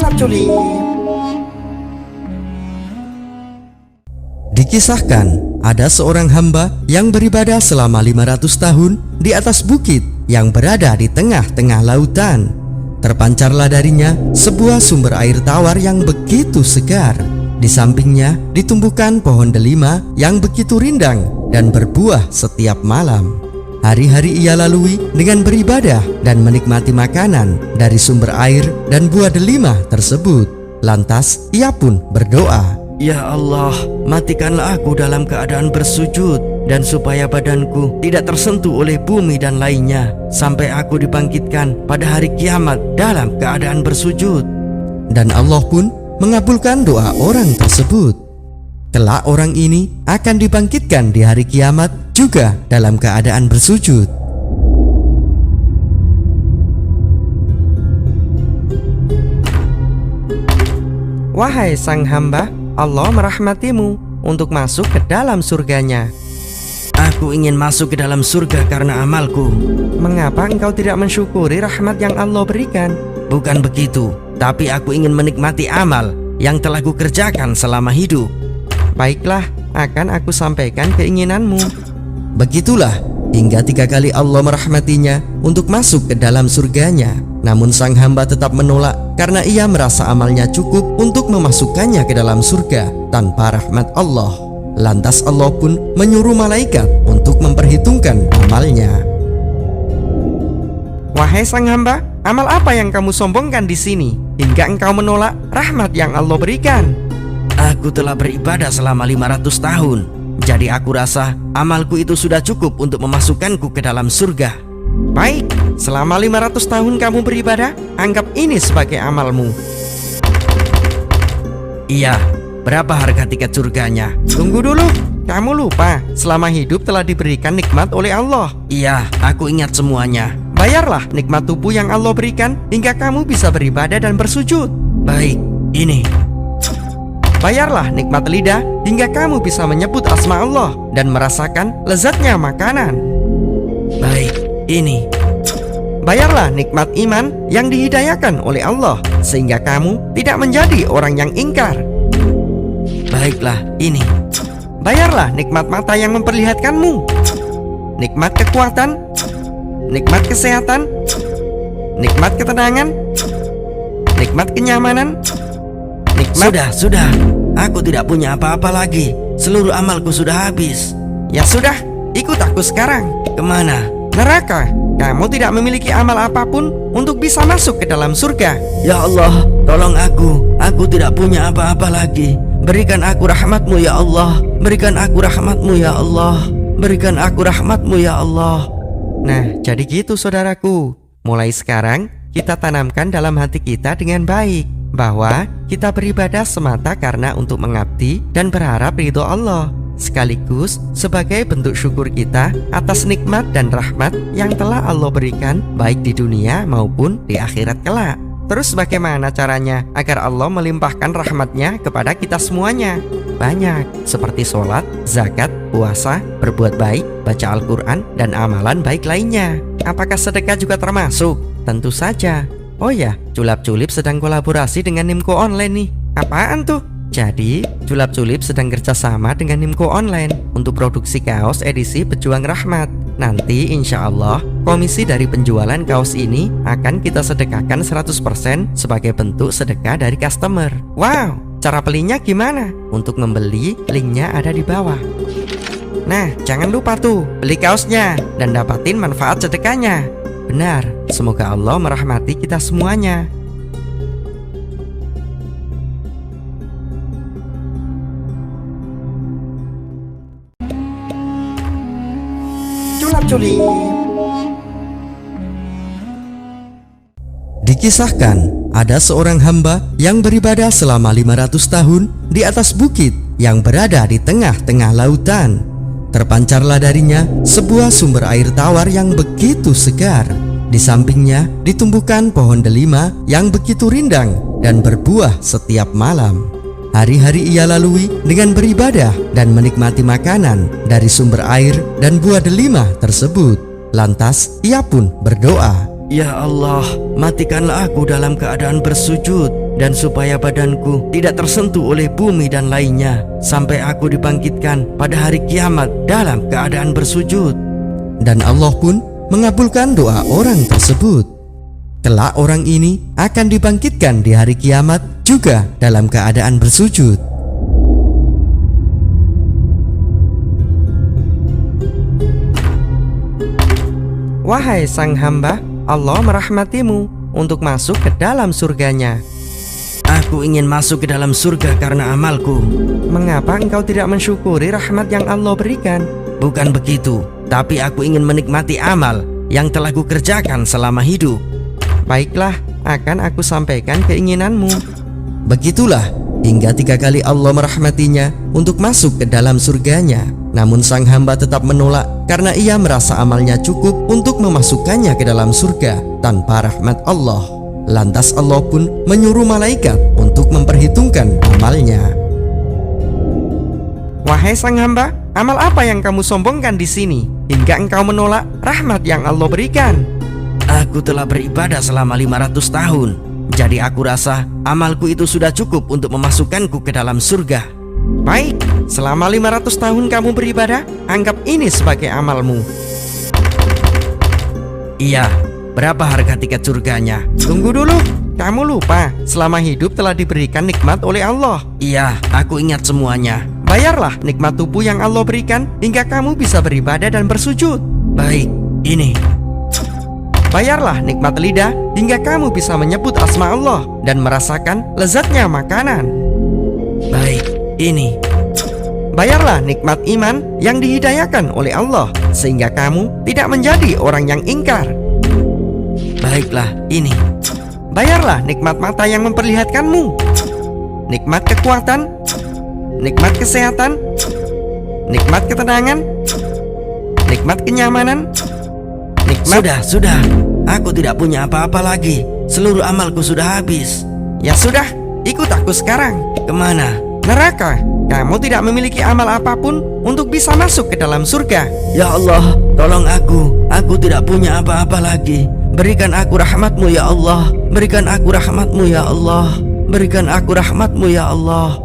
Culap-culip. Dikisahkan, ada seorang hamba yang beribadah selama 500 tahun di atas bukit yang berada di tengah-tengah lautan. Terpancarlah darinya sebuah sumber air tawar yang begitu segar. Di sampingnya ditumbuhkan pohon delima yang begitu rindang dan berbuah setiap malam. Hari-hari ia lalui dengan beribadah dan menikmati makanan dari sumber air dan buah delima tersebut. Lantas ia pun berdoa, "Ya Allah, matikanlah aku dalam keadaan bersujud, dan supaya badanku tidak tersentuh oleh bumi dan lainnya, sampai aku dibangkitkan pada hari kiamat dalam keadaan bersujud." Dan Allah pun mengabulkan doa orang tersebut. Kelak orang ini akan dibangkitkan di hari kiamat juga dalam keadaan bersujud. Wahai sang hamba, Allah merahmatimu untuk masuk ke dalam surganya. Aku ingin masuk ke dalam surga karena amalku. Mengapa engkau tidak mensyukuri rahmat yang Allah berikan? Bukan begitu, tapi aku ingin menikmati amal yang telah kukerjakan selama hidup. Baiklah, akan aku sampaikan keinginanmu. Begitulah hingga 3 kali Allah merahmatinya untuk masuk ke dalam surganya. Namun sang hamba tetap menolak karena ia merasa amalnya cukup untuk memasukkannya ke dalam surga tanpa rahmat Allah. Lantas Allah pun menyuruh malaikat untuk memperhitungkan amalnya. Wahai sang hamba, amal apa yang kamu sombongkan di sini hingga engkau menolak rahmat yang Allah berikan? Aku telah beribadah selama 500 tahun. Jadi aku rasa amalku itu sudah cukup untuk memasukkanku ke dalam surga. Baik, selama 500 tahun kamu beribadah, anggap ini sebagai amalmu. Iya, berapa harga tiket surganya? Tunggu dulu, kamu lupa selama hidup telah diberikan nikmat oleh Allah. Iya, aku ingat semuanya. Bayarlah nikmat tubuh yang Allah berikan hingga kamu bisa beribadah dan bersujud. Baik, ini. Bayarlah nikmat lidah hingga kamu bisa menyebut asma Allah dan merasakan lezatnya makanan. Baik, ini. Bayarlah nikmat iman yang dihidayakan oleh Allah sehingga kamu tidak menjadi orang yang ingkar. Baiklah, ini. Bayarlah nikmat mata yang memperlihatkanmu, nikmat kekuatan, nikmat kesehatan, nikmat ketenangan, nikmat kenyamanan, nikmat... Sudah. Aku tidak punya apa-apa lagi. Seluruh amalku sudah habis. Ya sudah, ikut aku sekarang. Kemana? Neraka. Kamu tidak memiliki amal apapun untuk bisa masuk ke dalam surga. Ya Allah, tolong aku. Aku tidak punya apa-apa lagi. Berikan aku rahmatmu ya Allah. Berikan aku rahmatmu ya Allah. Berikan aku rahmatmu ya Allah. Nah, jadi gitu saudaraku. Mulai sekarang kita tanamkan dalam hati kita dengan baik bahwa kita beribadah semata karena untuk mengabdi dan berharap ridho Allah, sekaligus sebagai bentuk syukur kita atas nikmat dan rahmat yang telah Allah berikan baik di dunia maupun di akhirat kelak. Terus bagaimana caranya agar Allah melimpahkan rahmatnya kepada kita semuanya? Banyak, seperti sholat, zakat, puasa, berbuat baik, baca Al-Quran, dan amalan baik lainnya. Apakah sedekah juga termasuk? Tentu saja. Oh ya, Culap-Culip sedang kolaborasi dengan Nimco Online nih. Apaan tuh? Jadi, Culap-Culip sedang kerjasama dengan Nimco Online untuk produksi kaos edisi Pejuang Rahmat. Nanti insya Allah, komisi dari penjualan kaos ini akan kita sedekahkan 100% sebagai bentuk sedekah dari customer. Wow, cara belinya gimana? Untuk membeli, linknya ada di bawah. Nah, jangan lupa tuh, beli kaosnya dan dapatin manfaat sedekahnya. Benar, semoga Allah merahmati kita semuanya. Culap-culip. Dikisahkan, ada seorang hamba yang beribadah selama 500 tahun di atas bukit yang berada di tengah-tengah lautan. Terpancarlah darinya sebuah sumber air tawar yang begitu segar. Di sampingnya ditumbuhkan pohon delima yang begitu rindang dan berbuah setiap malam. Hari-hari ia lalui dengan beribadah dan menikmati makanan dari sumber air dan buah delima tersebut. Lantas ia pun berdoa, "Ya Allah, matikanlah aku dalam keadaan bersujud, dan supaya badanku tidak tersentuh oleh bumi dan lainnya sampai aku dibangkitkan pada hari kiamat dalam keadaan bersujud. Dan Allah pun mengabulkan doa orang tersebut. Kelak orang ini akan dibangkitkan di hari kiamat juga dalam keadaan bersujud. Wahai sang hamba, Allah merahmatimu untuk masuk ke dalam surganya. Aku ingin masuk ke dalam surga karena amalku. Mengapa engkau tidak mensyukuri rahmat yang Allah berikan? Bukan begitu, tapi aku ingin menikmati amal yang telah kukerjakan selama hidup. Baiklah, akan aku sampaikan keinginanmu. Begitulah hingga 3 kali Allah merahmatinya untuk masuk ke dalam surganya. Namun sang hamba tetap menolak karena ia merasa amalnya cukup untuk memasukkannya ke dalam surga tanpa rahmat Allah. Lantas Allah pun menyuruh malaikat untuk memperhitungkan amalnya. Wahai sang hamba, amal apa yang kamu sombongkan di sini hingga engkau menolak rahmat yang Allah berikan? Aku telah beribadah selama 500 tahun. Jadi aku rasa amalku itu sudah cukup untuk memasukkanku ke dalam surga. Baik, selama 500 tahun kamu beribadah, anggap ini sebagai amalmu. Iya, berapa harga tiket surganya? Tunggu dulu, kamu lupa selama hidup telah diberikan nikmat oleh Allah. Iya, aku ingat semuanya. Bayarlah nikmat tubuh yang Allah berikan hingga kamu bisa beribadah dan bersujud. Baik, ini. Bayarlah nikmat lidah hingga kamu bisa menyebut asma Allah dan merasakan lezatnya makanan. Baik, ini. Bayarlah nikmat iman yang dihidayakan oleh Allah sehingga kamu tidak menjadi orang yang ingkar. Baiklah, ini. Bayarlah nikmat mata yang memperlihatkanmu, nikmat kekuatan, nikmat kesehatan, nikmat ketenangan, nikmat kenyamanan, nikmat... Sudah. Aku tidak punya apa-apa lagi. Seluruh amalku sudah habis. Ya sudah, ikut aku sekarang. Kemana? Neraka. Kamu tidak memiliki amal apapun untuk bisa masuk ke dalam surga. Ya Allah, tolong aku. Aku tidak punya apa-apa lagi. Berikan aku rahmatmu ya Allah. Berikan aku rahmatmu ya Allah. Berikan aku rahmatmu ya Allah.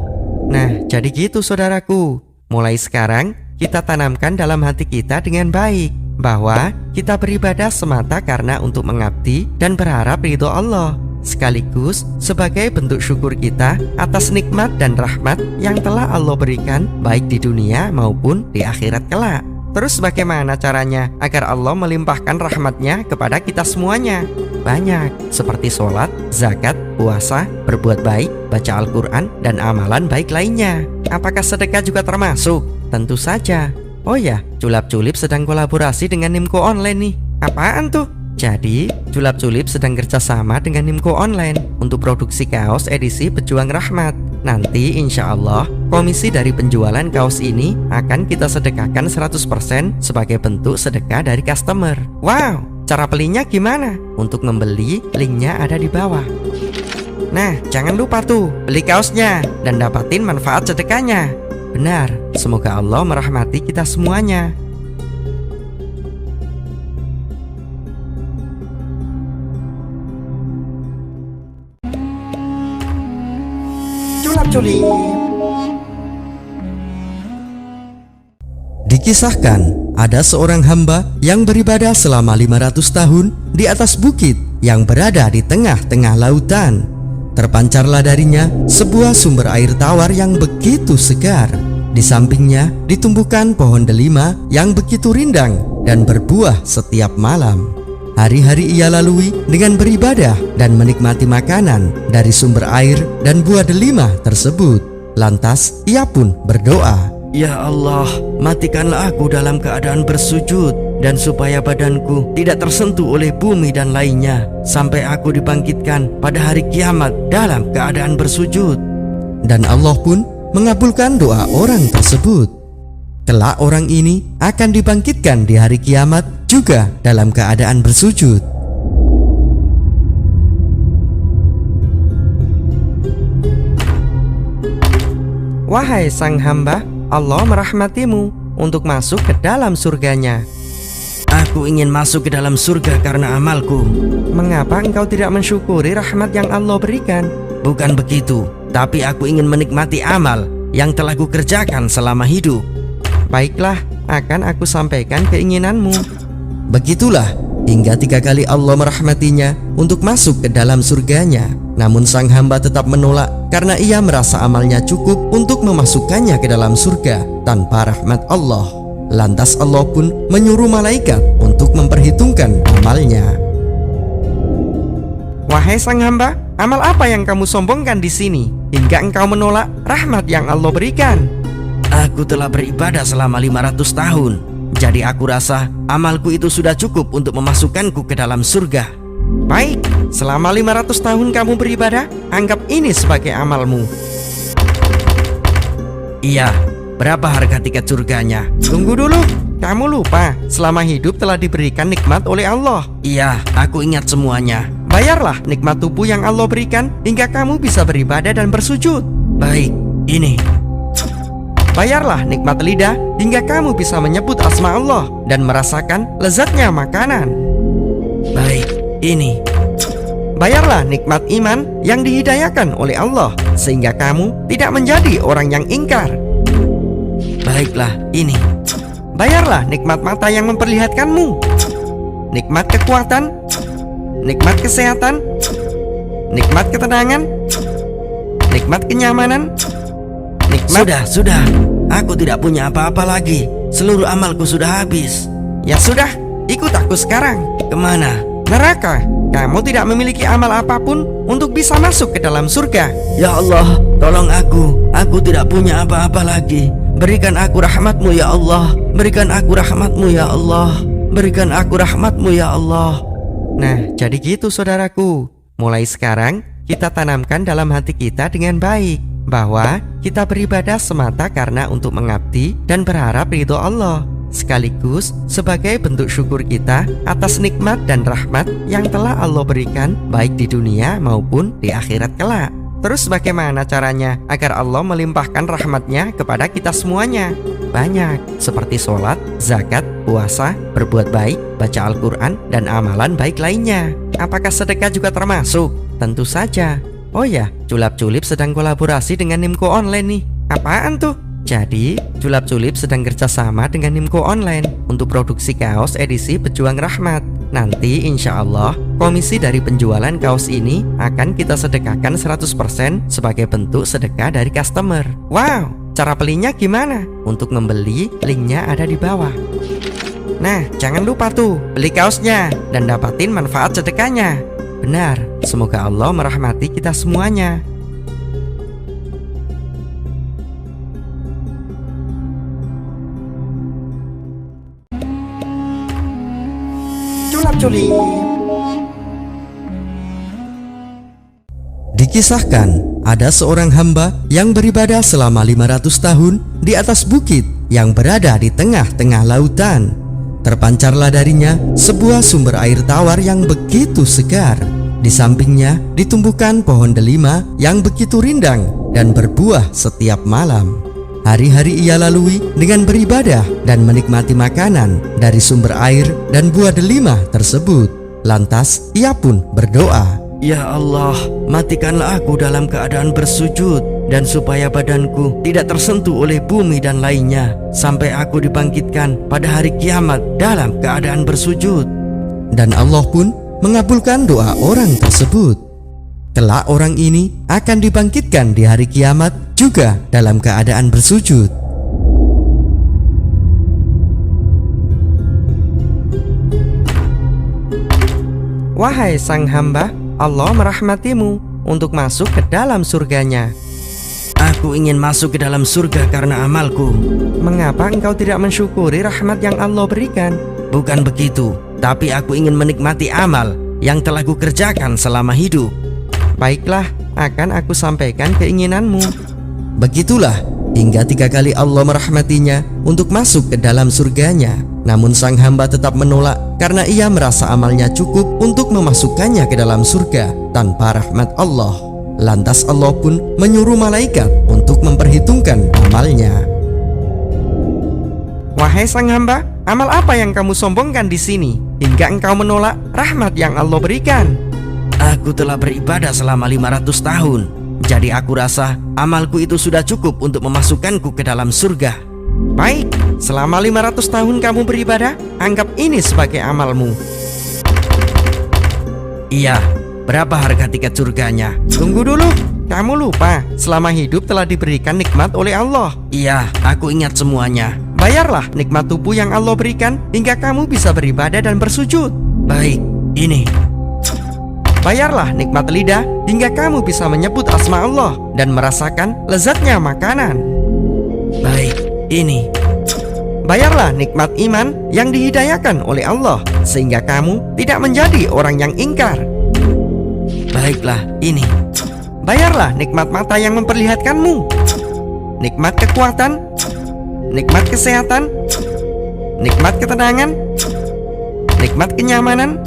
Nah, jadi gitu saudaraku. Mulai sekarang kita tanamkan dalam hati kita dengan baik bahwa kita beribadah semata karena untuk mengabdi dan berharap ridho Allah, sekaligus sebagai bentuk syukur kita atas nikmat dan rahmat yang telah Allah berikan baik di dunia maupun di akhirat kelak. Terus bagaimana caranya agar Allah melimpahkan rahmatnya kepada kita semuanya? Banyak, seperti sholat, zakat, puasa, berbuat baik, baca Al-Quran, dan amalan baik lainnya. Apakah sedekah juga termasuk? Tentu saja. Oh ya, Culap Culip sedang kolaborasi dengan Nimco Online nih. Apaan tuh? Jadi, Culap Culip sedang kerjasama dengan Nimco Online untuk produksi kaos edisi Pejuang Rahmat. Nanti insya Allah, komisi dari penjualan kaos ini akan kita sedekahkan 100% sebagai bentuk sedekah dari customer. Wow, cara belinya gimana? Untuk membeli, linknya ada di bawah. Nah, jangan lupa tuh, beli kaosnya dan dapatin manfaat sedekahnya. Benar, semoga Allah merahmati kita semuanya. Culap Culip. Dikisahkan ada seorang hamba yang beribadah selama 500 tahun di atas bukit yang berada di tengah-tengah lautan. Terpancarlah darinya sebuah sumber air tawar yang begitu segar. Di sampingnya ditumbuhkan pohon delima yang begitu rindang dan berbuah setiap malam. Hari-hari ia lalui dengan beribadah dan menikmati makanan dari sumber air dan buah delima tersebut. Lantas ia pun berdoa, "Ya Allah, matikanlah aku dalam keadaan bersujud dan supaya badanku tidak tersentuh oleh bumi dan lainnya sampai aku dibangkitkan pada hari kiamat dalam keadaan bersujud." Dan Allah pun mengabulkan doa orang tersebut. Kelak orang ini akan dibangkitkan di hari kiamat juga dalam keadaan bersujud. Wahai sang hamba, Allah merahmatimu untuk masuk ke dalam surganya. Aku ingin masuk ke dalam surga karena amalku. Mengapa engkau tidak mensyukuri rahmat yang Allah berikan? Bukan begitu, tapi aku ingin menikmati amal yang telah kukerjakan selama hidup. Baiklah, akan aku sampaikan keinginanmu. Begitulah hingga 3 kali Allah merahmatinya untuk masuk ke dalam surganya. Namun sang hamba tetap menolak karena ia merasa amalnya cukup untuk memasukkannya ke dalam surga tanpa rahmat Allah. Lantas Allah pun menyuruh malaikat untuk memperhitungkan amalnya. Wahai sang hamba, amal apa yang kamu sombongkan di sini hingga engkau menolak rahmat yang Allah berikan? Aku telah beribadah selama 500 tahun. Jadi aku rasa amalku itu sudah cukup untuk memasukkanku ke dalam surga. Baik, selama 500 tahun kamu beribadah, anggap ini sebagai amalmu. Iya, berapa harga tiket surganya? Tunggu dulu, kamu lupa selama hidup telah diberikan nikmat oleh Allah. Iya, aku ingat semuanya. Bayarlah nikmat tubuh yang Allah berikan hingga kamu bisa beribadah dan bersujud. Baik, ini. Bayarlah nikmat lidah hingga kamu bisa menyebut asma Allah dan merasakan lezatnya makanan. Baik, ini. Bayarlah nikmat iman yang dihidayakan oleh Allah sehingga kamu tidak menjadi orang yang ingkar. Baiklah, ini. Bayarlah nikmat mata yang memperlihatkanmu, nikmat kekuatan, nikmat kesehatan, nikmat ketenangan, nikmat kenyamanan, nikmat... Sudah. Aku tidak punya apa-apa lagi. Seluruh amalku sudah habis. Ya sudah, ikut aku sekarang. Kemana? Neraka. Kamu tidak memiliki amal apapun untuk bisa masuk ke dalam surga. Ya Allah, tolong aku. Aku tidak punya apa-apa lagi. Berikan aku rahmatmu ya Allah. Berikan aku rahmatmu ya Allah. Berikan aku rahmatmu ya Allah. Nah, jadi gitu saudaraku. Mulai sekarang kita tanamkan dalam hati kita dengan baik bahwa kita beribadah semata karena untuk mengabdi dan berharap ridho Allah, sekaligus sebagai bentuk syukur kita atas nikmat dan rahmat yang telah Allah berikan baik di dunia maupun di akhirat kelak. Terus bagaimana caranya agar Allah melimpahkan rahmatnya kepada kita semuanya? Banyak, seperti sholat, zakat, puasa, berbuat baik, baca Al-Quran, dan amalan baik lainnya. Apakah sedekah juga termasuk? Tentu saja. Oh ya, Culap-Culip sedang kolaborasi dengan Nimco Online nih. Apaan tuh? Jadi, Culap-Culip sedang kerjasama dengan Nimco Online untuk produksi kaos edisi Pejuang Rahmat. Nanti insya Allah komisi dari penjualan kaos ini akan kita sedekahkan 100% sebagai bentuk sedekah dari customer. Wow, cara belinya gimana? Untuk membeli, linknya ada di bawah. Nah, jangan lupa tuh beli kaosnya dan dapatin manfaat sedekahnya. Benar, semoga Allah merahmati kita semuanya. Culap-Culip. Dikisahkan ada seorang hamba yang beribadah selama 500 tahun di atas bukit yang berada di tengah-tengah lautan. Terpancarlah darinya sebuah sumber air tawar yang begitu segar. Di sampingnya ditumbuhkan pohon delima yang begitu rindang dan berbuah setiap malam. Hari-hari ia lalui dengan beribadah dan menikmati makanan dari sumber air dan buah delima tersebut. Lantas ia pun berdoa, Ya Allah, matikanlah aku dalam keadaan bersujud, dan supaya badanku tidak tersentuh oleh bumi dan lainnya, sampai aku dibangkitkan pada hari kiamat dalam keadaan bersujud. Dan Allah pun mengabulkan doa orang tersebut. Kelak orang ini akan dibangkitkan di hari kiamat juga dalam keadaan bersujud. Wahai sang hamba, Allah merahmatimu untuk masuk ke dalam surganya. Aku ingin masuk ke dalam surga karena amalku. Mengapa engkau tidak mensyukuri rahmat yang Allah berikan? Bukan begitu, tapi aku ingin menikmati amal yang telah kukerjakan selama hidup. Baiklah, akan aku sampaikan keinginanmu. Begitulah hingga 3 kali Allah merahmatinya untuk masuk ke dalam surganya. Namun sang hamba tetap menolak karena ia merasa amalnya cukup untuk memasukkannya ke dalam surga tanpa rahmat Allah. Lantas Allah pun menyuruh malaikat untuk memperhitungkan amalnya. Wahai sang hamba, amal apa yang kamu sombongkan di sini hingga engkau menolak rahmat yang Allah berikan? Aku telah beribadah selama 500 tahun. Jadi aku rasa amalku itu sudah cukup untuk memasukkanku ke dalam surga. Baik, selama 500 tahun kamu beribadah, anggap ini sebagai amalmu. Iya, berapa harga tiket surganya? Tunggu dulu, kamu lupa selama hidup telah diberikan nikmat oleh Allah. Iya, aku ingat semuanya. Bayarlah nikmat tubuh yang Allah berikan hingga kamu bisa beribadah dan bersujud. Baik, ini. Bayarlah nikmat lidah hingga kamu bisa menyebut asma Allah dan merasakan lezatnya makanan. Baik, ini. Bayarlah nikmat iman yang dihidayakan oleh Allah sehingga kamu tidak menjadi orang yang ingkar. Baiklah, ini. Bayarlah nikmat mata yang memperlihatkanmu, nikmat kekuatan, nikmat kesehatan, nikmat ketenangan, nikmat kenyamanan,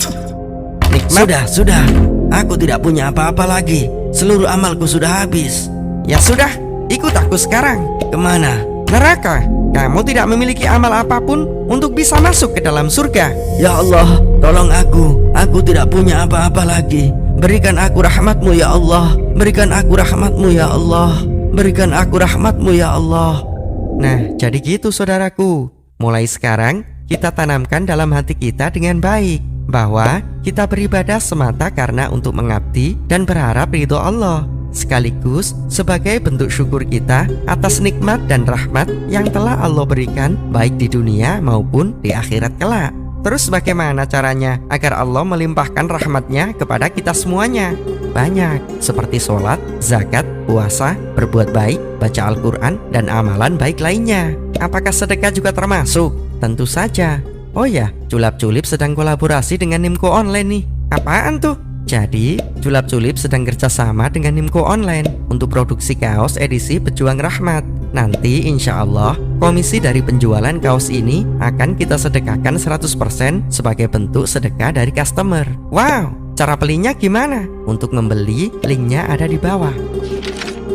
nikmat... Sudah. Aku tidak punya apa-apa lagi. Seluruh amalku sudah habis. Ya sudah, ikut aku sekarang. Kemana? Neraka. Kamu tidak memiliki amal apapun untuk bisa masuk ke dalam surga. Ya Allah, tolong aku. Aku tidak punya apa-apa lagi. Berikan aku rahmat-Mu ya Allah. Berikan aku rahmat-Mu ya Allah. Berikan aku rahmat-Mu ya Allah. Nah, jadi gitu saudaraku. Mulai sekarang kita tanamkan dalam hati kita dengan baik bahwa kita beribadah semata karena untuk mengabdi dan berharap ridho Allah, sekaligus sebagai bentuk syukur kita atas nikmat dan rahmat yang telah Allah berikan baik di dunia maupun di akhirat kelak. Terus bagaimana caranya agar Allah melimpahkan rahmatnya kepada kita semuanya? Banyak, seperti sholat, zakat, puasa, berbuat baik, baca Al-Quran, dan amalan baik lainnya. Apakah sedekah juga termasuk? Tentu saja. Oh ya, Julap-Julip sedang kolaborasi dengan Nimco Online nih. Apaan tuh? Jadi, Julap-Julip sedang kerjasama dengan Nimco Online untuk produksi kaos edisi Pejuang Rahmat. Nanti insya Allah, komisi dari penjualan kaos ini akan kita sedekahkan 100% sebagai bentuk sedekah dari customer. Wow, cara belinya gimana? Untuk membeli, linknya ada di bawah.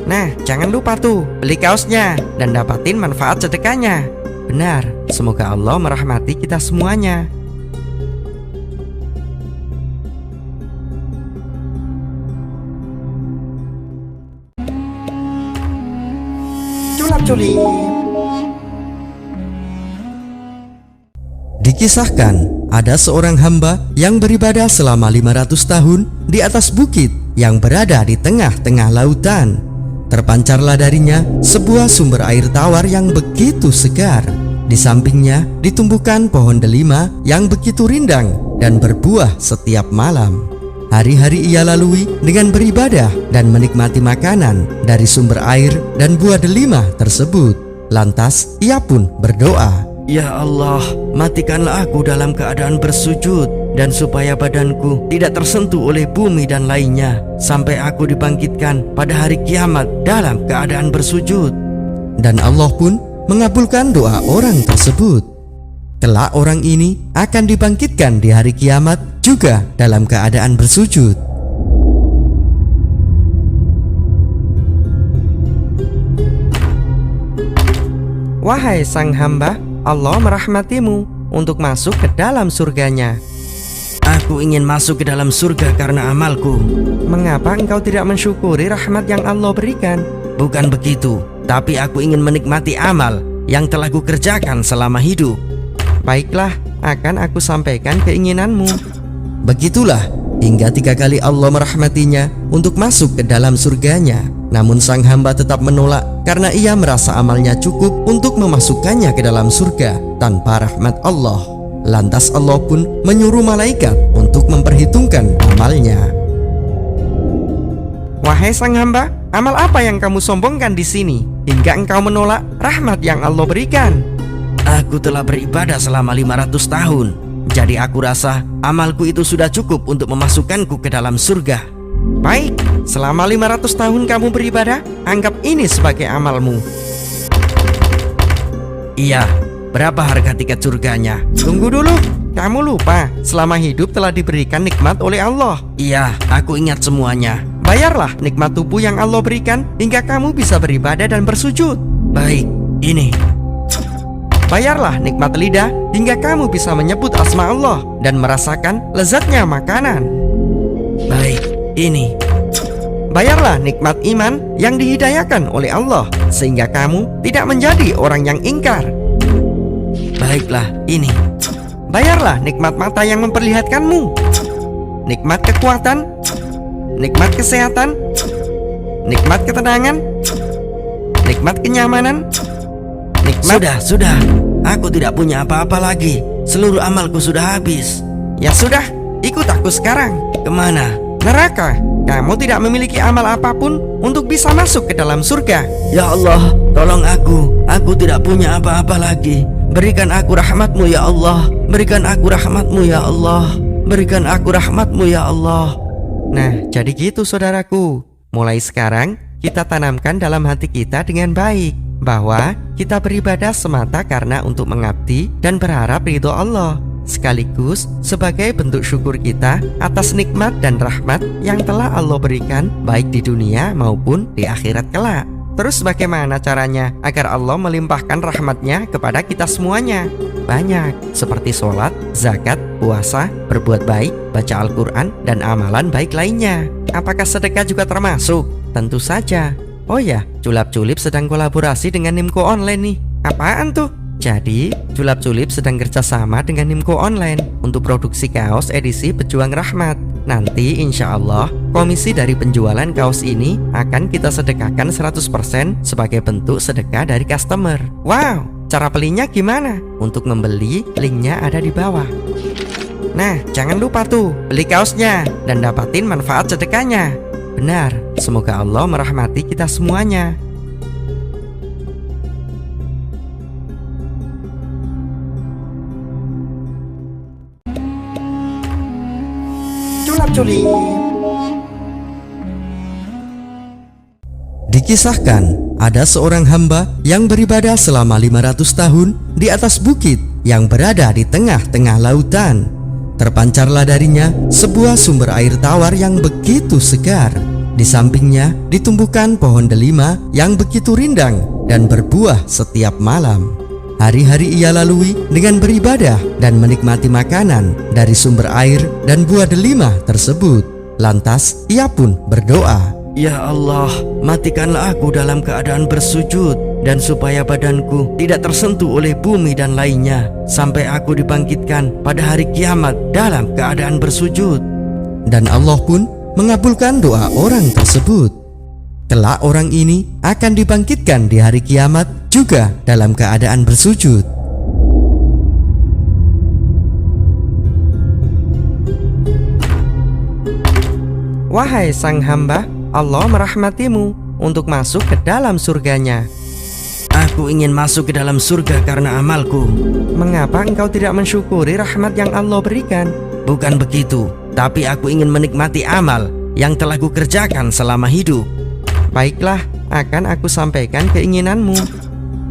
Nah, jangan lupa tuh, beli kaosnya dan dapatin manfaat sedekahnya. Benar, semoga Allah merahmati kita semuanya. Julap-Julip. Dikisahkan, ada seorang hamba yang beribadah selama 500 tahun di atas bukit yang berada di tengah-tengah lautan. Terpancarlah darinya sebuah sumber air tawar yang begitu segar. Di sampingnya ditumbuhkan pohon delima yang begitu rindang dan berbuah setiap malam. Hari-hari ia lalui dengan beribadah dan menikmati makanan dari sumber air dan buah delima tersebut. Lantas ia pun berdoa, "Ya Allah, matikanlah aku dalam keadaan bersujud, dan supaya badanku tidak tersentuh oleh bumi dan lainnya, sampai aku dibangkitkan pada hari kiamat dalam keadaan bersujud." Dan Allah pun mengabulkan doa orang tersebut. Kelak orang ini akan dibangkitkan di hari kiamat juga dalam keadaan bersujud. Wahai sang hamba, Allah merahmatimu untuk masuk ke dalam surganya. Aku ingin masuk ke dalam surga karena amalku. Mengapa engkau tidak mensyukuri rahmat yang Allah berikan? Bukan begitu, tapi aku ingin menikmati amal yang telah kukerjakan selama hidup. Baiklah, akan aku sampaikan keinginanmu. Begitulah, hingga 3 kali Allah merahmatinya untuk masuk ke dalam surganya. Namun sang hamba tetap menolak karena ia merasa amalnya cukup untuk memasukkannya ke dalam surga tanpa rahmat Allah. Lantas Allah pun menyuruh malaikat untuk memperhitungkan amalnya. Wahai sang hamba, amal apa yang kamu sombongkan di sini hingga engkau menolak rahmat yang Allah berikan? Aku telah beribadah selama 500 tahun. Jadi aku rasa amalku itu sudah cukup untuk memasukkanku ke dalam surga. Baik, selama 500 tahun kamu beribadah, anggap ini sebagai amalmu. Iya, berapa harga tiket surganya? Tunggu dulu, kamu lupa selama hidup telah diberikan nikmat oleh Allah. Iya, aku ingat semuanya. Bayarlah nikmat tubuh yang Allah berikan hingga kamu bisa beribadah dan bersujud. Baik, ini. Bayarlah nikmat lidah hingga kamu bisa menyebut asma Allah dan merasakan lezatnya makanan. Baik, ini. Bayarlah nikmat iman yang dihidayakan oleh Allah, sehingga kamu tidak menjadi orang yang ingkar. Baiklah, ini. Bayarlah nikmat mata yang memperlihatkanmu, nikmat kekuatan, nikmat kesehatan, nikmat ketenangan, nikmat kenyamanan, nikmat... Sudah. Aku tidak punya apa-apa lagi. Seluruh amalku sudah habis. Ya sudah, ikut aku sekarang. Kemana? Neraka. Kamu tidak memiliki amal apapun untuk bisa masuk ke dalam surga. Ya Allah, tolong aku. Aku tidak punya apa-apa lagi. Berikan aku rahmat-Mu ya Allah. Berikan aku rahmat-Mu ya Allah. Berikan aku rahmat-Mu ya Allah. Nah, jadi gitu saudaraku. Mulai sekarang kita tanamkan dalam hati kita dengan baik bahwa kita beribadah semata karena untuk mengabdi dan berharap ridho Allah, sekaligus sebagai bentuk syukur kita atas nikmat dan rahmat yang telah Allah berikan baik di dunia maupun di akhirat kelak. Terus bagaimana caranya agar Allah melimpahkan rahmatnya kepada kita semuanya? Banyak, seperti sholat, zakat, puasa, berbuat baik, baca Al-Quran, dan amalan baik lainnya. Apakah sedekah juga termasuk? Tentu saja. Oh ya, Culap-Culip sedang kolaborasi dengan Nimco Online nih. Apaan tuh? Jadi, Culap-Culip sedang kerjasama dengan Nimco Online untuk produksi kaos edisi Pejuang Rahmat. Nanti insya Allah, komisi dari penjualan kaos ini akan kita sedekahkan 100% sebagai bentuk sedekah dari customer. Wow, cara belinya gimana? Untuk membeli, linknya ada di bawah. Nah, jangan lupa tuh, beli kaosnya dan dapatin manfaat sedekahnya. Benar, semoga Allah merahmati kita semuanya. Culap-Culip. Dikisahkan, ada seorang hamba yang beribadah selama 500 tahun di atas bukit yang berada di tengah-tengah lautan. Terpancarlah darinya sebuah sumber air tawar yang begitu segar. Di sampingnya ditumbuhkan pohon delima yang begitu rindang dan berbuah setiap malam. Hari-hari ia lalui dengan beribadah dan menikmati makanan dari sumber air dan buah delima tersebut. Lantas ia pun berdoa, "Ya Allah, matikanlah aku dalam keadaan bersujud, dan supaya badanku tidak tersentuh oleh bumi dan lainnya, sampai aku dibangkitkan pada hari kiamat dalam keadaan bersujud." Dan Allah pun mengabulkan doa orang tersebut. Kelak orang ini akan dibangkitkan di hari kiamat juga dalam keadaan bersujud. Wahai sang hamba, Allah merahmatimu untuk masuk ke dalam surganya. Aku ingin masuk ke dalam surga karena amalku. Mengapa engkau tidak mensyukuri rahmat yang Allah berikan? Bukan begitu, tapi aku ingin menikmati amal yang telah kukerjakan selama hidup. Baiklah, akan aku sampaikan keinginanmu.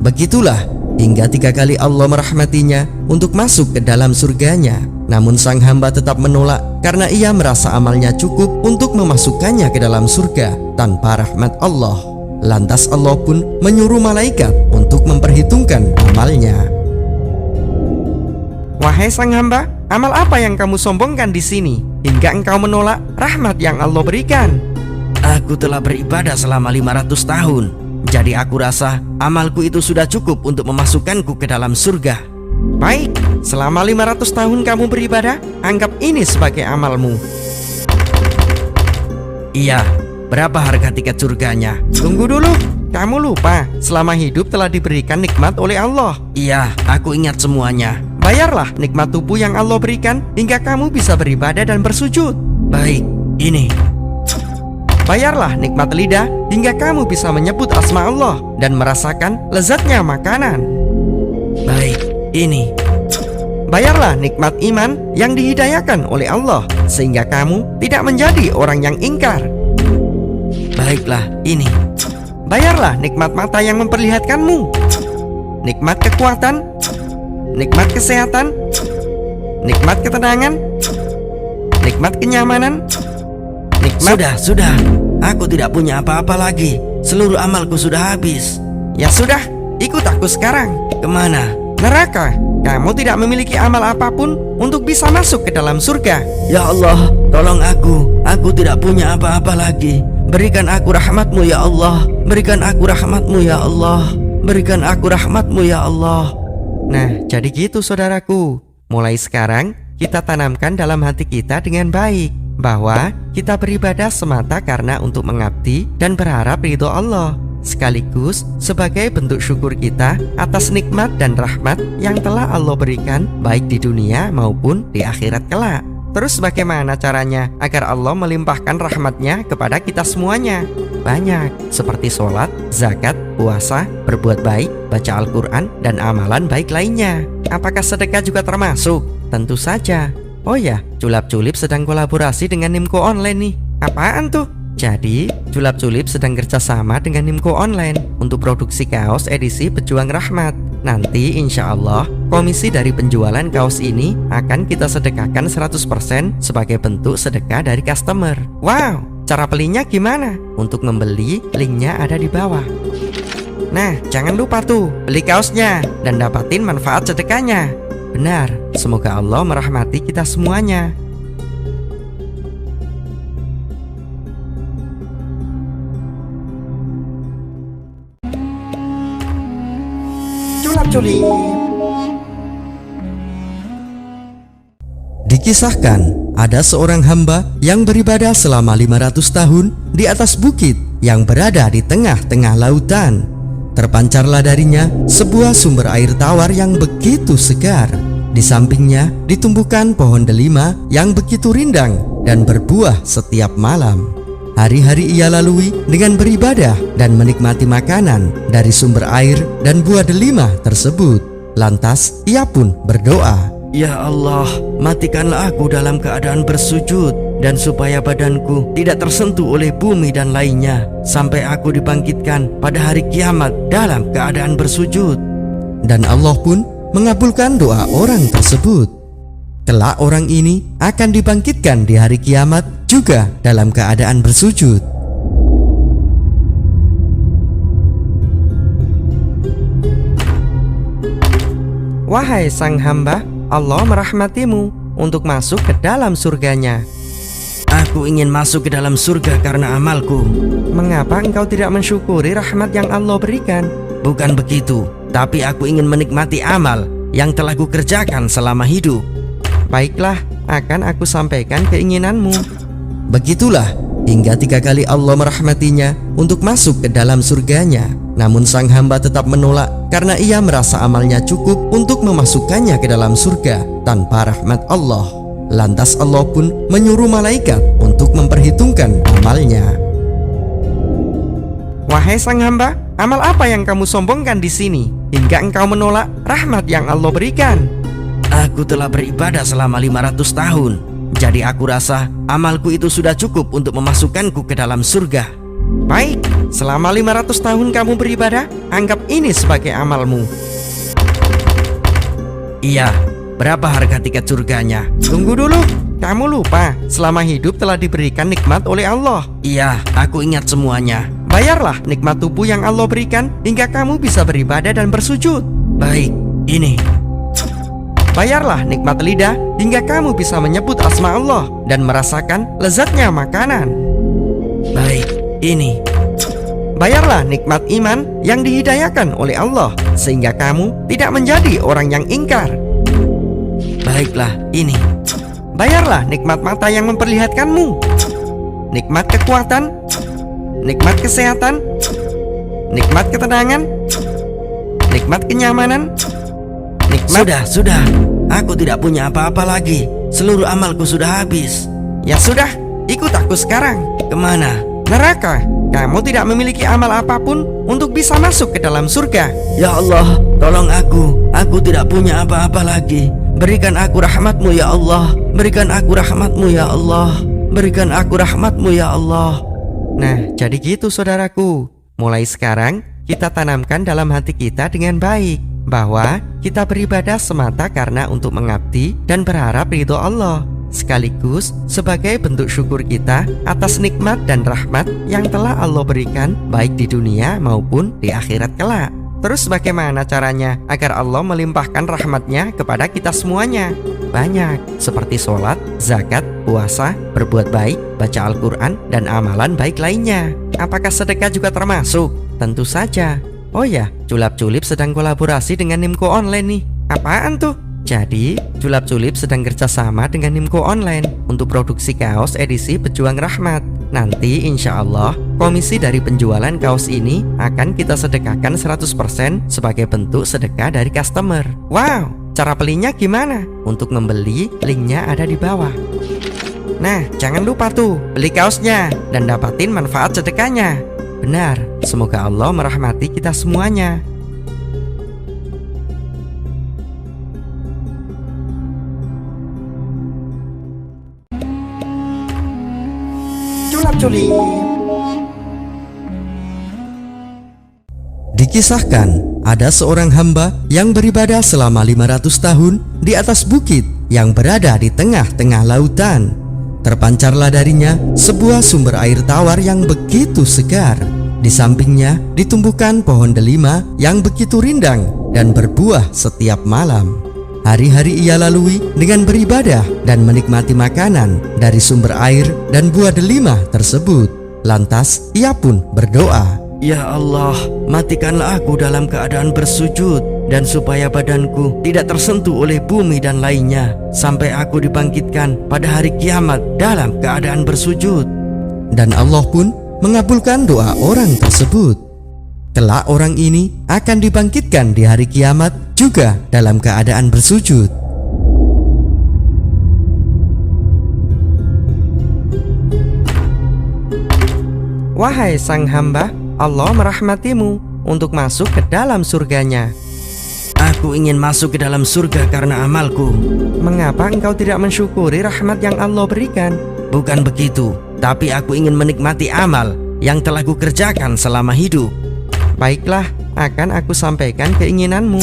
Begitulah hingga 3 kali Allah merahmatinya untuk masuk ke dalam surganya. Namun sang hamba tetap menolak karena ia merasa amalnya cukup untuk memasukkannya ke dalam surga tanpa rahmat Allah. Lantas Allah pun menyuruh malaikat untuk memperhitungkan amalnya. Wahai sang hamba, amal apa yang kamu sombongkan di sini hingga engkau menolak rahmat yang Allah berikan? Aku telah beribadah selama 500 tahun. Jadi aku rasa amalku itu sudah cukup untuk memasukkanku ke dalam surga. Baik, selama 500 tahun kamu beribadah, anggap ini sebagai amalmu. Iya, berapa harga tiket surganya? Tunggu dulu, kamu lupa selama hidup telah diberikan nikmat oleh Allah. Iya, aku ingat semuanya. Bayarlah nikmat tubuh yang Allah berikan hingga kamu bisa beribadah dan bersujud. Baik, ini. Bayarlah nikmat lidah hingga kamu bisa menyebut asma Allah dan merasakan lezatnya makanan. Baik, ini. Bayarlah nikmat iman yang dihidayakan oleh Allah sehingga kamu tidak menjadi orang yang ingkar. Baiklah, ini. Bayarlah nikmat mata yang memperlihatkanmu, nikmat kekuatan, nikmat kesehatan, nikmat ketenangan, nikmat kenyamanan, nikmat... Sudah. Aku tidak punya apa-apa lagi. Seluruh amalku sudah habis. Ya sudah, ikut aku sekarang. Kemana? Neraka. kamu tidak memiliki amal apapun untuk bisa masuk ke dalam surga. Ya Allah, tolong aku tidak punya apa-apa lagi. Berikan aku rahmat-Mu ya Allah. Berikan aku rahmat-Mu ya Allah. Berikan aku rahmat-Mu ya Allah. Nah, jadi gitu saudaraku. Mulai sekarang kita tanamkan dalam hati kita dengan baik bahwa kita beribadah semata karena untuk mengabdi dan berharap ridho Allah, sekaligus sebagai bentuk syukur kita atas nikmat dan rahmat yang telah Allah berikan baik di dunia maupun di akhirat kelak. Terus bagaimana caranya agar Allah melimpahkan rahmatnya kepada kita semuanya? Banyak, seperti sholat, zakat, puasa, berbuat baik, baca Al-Quran, dan amalan baik lainnya. Apakah sedekah juga termasuk? Tentu saja. Oh ya, Culap-Culip sedang kolaborasi dengan Nimco Online nih. Apaan tuh? Jadi, Culap-Culip sedang kerjasama dengan Nimco Online untuk produksi kaos edisi Pejuang Rahmat. Nanti insya Allah komisi dari penjualan kaos ini akan kita sedekahkan 100% sebagai bentuk sedekah dari customer. Wow, cara belinya gimana? Untuk membeli, linknya ada di bawah. Nah, jangan lupa tuh beli kaosnya dan dapatin manfaat sedekahnya. Benar, semoga Allah merahmati kita semuanya. Culap-Culip. Dikisahkan, ada seorang hamba yang beribadah selama 500 tahun di atas bukit yang berada di tengah-tengah lautan. Terpancarlah darinya sebuah sumber air tawar yang begitu segar. Di sampingnya ditumbuhkan pohon delima yang begitu rindang dan berbuah setiap malam. Hari-hari ia lalui dengan beribadah dan menikmati makanan dari sumber air dan buah delima tersebut. Lantas ia pun berdoa, "Ya Allah, matikanlah aku dalam keadaan bersujud, dan supaya badanku tidak tersentuh oleh bumi dan lainnya, sampai aku dibangkitkan pada hari kiamat dalam keadaan bersujud." Dan Allah pun mengabulkan doa orang tersebut. Kelak orang ini akan dibangkitkan di hari kiamat juga dalam keadaan bersujud. Wahai sang hamba, Allah merahmatimu untuk masuk ke dalam surganya. Aku ingin masuk ke dalam surga karena amalku. Mengapa engkau tidak mensyukuri rahmat yang Allah berikan? Bukan begitu, tapi aku ingin menikmati amal yang telah kukerjakan selama hidup. Baiklah, akan aku sampaikan keinginanmu. Begitulah hingga 3 kali Allah merahmatinya untuk masuk ke dalam surganya. Namun sang hamba tetap menolak karena ia merasa amalnya cukup untuk memasukkannya ke dalam surga tanpa rahmat Allah. Lantas Allah pun menyuruh malaikat untuk memperhitungkan amalnya. Wahai sang hamba, amal apa yang kamu sombongkan di sini hingga engkau menolak rahmat yang Allah berikan? Aku telah beribadah selama 500 tahun. Jadi aku rasa amalku itu sudah cukup untuk memasukkanku ke dalam surga. Baik, selama 500 tahun kamu beribadah, anggap ini sebagai amalmu. Iya, berapa harga tiket surganya? Tunggu dulu, kamu lupa selama hidup telah diberikan nikmat oleh Allah. Iya, aku ingat semuanya. Bayarlah nikmat tubuh yang Allah berikan hingga kamu bisa beribadah dan bersujud. Baik, ini. Bayarlah nikmat lidah hingga kamu bisa menyebut asma Allah dan merasakan lezatnya makanan. Baik, ini. Bayarlah nikmat iman yang dihidayahkan oleh Allah sehingga kamu tidak menjadi orang yang ingkar. Baiklah, ini. Bayarlah nikmat mata yang memperlihatkanmu, nikmat kekuatan, nikmat kesehatan, nikmat ketenangan, nikmat kenyamanan, nikmat... Sudah. Aku tidak punya apa-apa lagi. Seluruh amalku sudah habis. Ya sudah, ikut aku sekarang. Kemana? Neraka. Kamu tidak memiliki amal apapun untuk bisa masuk ke dalam surga. Ya Allah, tolong aku. Aku tidak punya apa-apa lagi. Berikan aku rahmat-Mu ya Allah. Berikan aku rahmat-Mu ya Allah. Berikan aku rahmat-Mu ya Allah. Nah, jadi gitu saudaraku. Mulai sekarang kita tanamkan dalam hati kita dengan baik bahwa kita beribadah semata karena untuk mengabdi dan berharap ridho Allah, sekaligus sebagai bentuk syukur kita atas nikmat dan rahmat yang telah Allah berikan baik di dunia maupun di akhirat kelak. Terus bagaimana caranya agar Allah melimpahkan rahmatnya kepada kita semuanya? Banyak, seperti sholat, zakat, puasa, berbuat baik, baca Al-Quran, dan amalan baik lainnya. Apakah sedekah juga termasuk? Tentu saja. Oh ya, Culap-Culip sedang kolaborasi dengan Nimco Online nih. Apaan tuh? Jadi, Culap-Culip sedang kerjasama dengan Nimco Online untuk produksi kaos edisi Pejuang Rahmat. Nanti insya Allah, komisi dari penjualan kaos ini akan kita sedekahkan 100% sebagai bentuk sedekah dari customer. Wow, cara belinya gimana? Untuk membeli, linknya ada di bawah. Nah, jangan lupa tuh, beli kaosnya dan dapatin manfaat sedekahnya. Benar, semoga Allah merahmati kita semuanya. Culap-Culip. Dikisahkan, ada seorang hamba yang beribadah selama 500 tahun di atas bukit yang berada di tengah-tengah lautan. Terpancarlah darinya sebuah sumber air tawar yang begitu segar. Di sampingnya ditumbuhkan pohon delima yang begitu rindang dan berbuah setiap malam. Hari-hari ia lalui dengan beribadah dan menikmati makanan dari sumber air dan buah delima tersebut. Lantas ia pun berdoa, "Ya Allah, matikanlah aku dalam keadaan bersujud, dan supaya badanku tidak tersentuh oleh bumi dan lainnya, sampai aku dibangkitkan pada hari kiamat dalam keadaan bersujud." Dan Allah pun mengabulkan doa orang tersebut. Kelak orang ini akan dibangkitkan di hari kiamat juga dalam keadaan bersujud. Wahai sang hamba, Allah merahmatimu untuk masuk ke dalam surganya. Aku ingin masuk ke dalam surga karena amalku. Mengapa engkau tidak mensyukuri rahmat yang Allah berikan? Bukan begitu, tapi aku ingin menikmati amal yang telah kukerjakan selama hidup. Baiklah, akan aku sampaikan keinginanmu.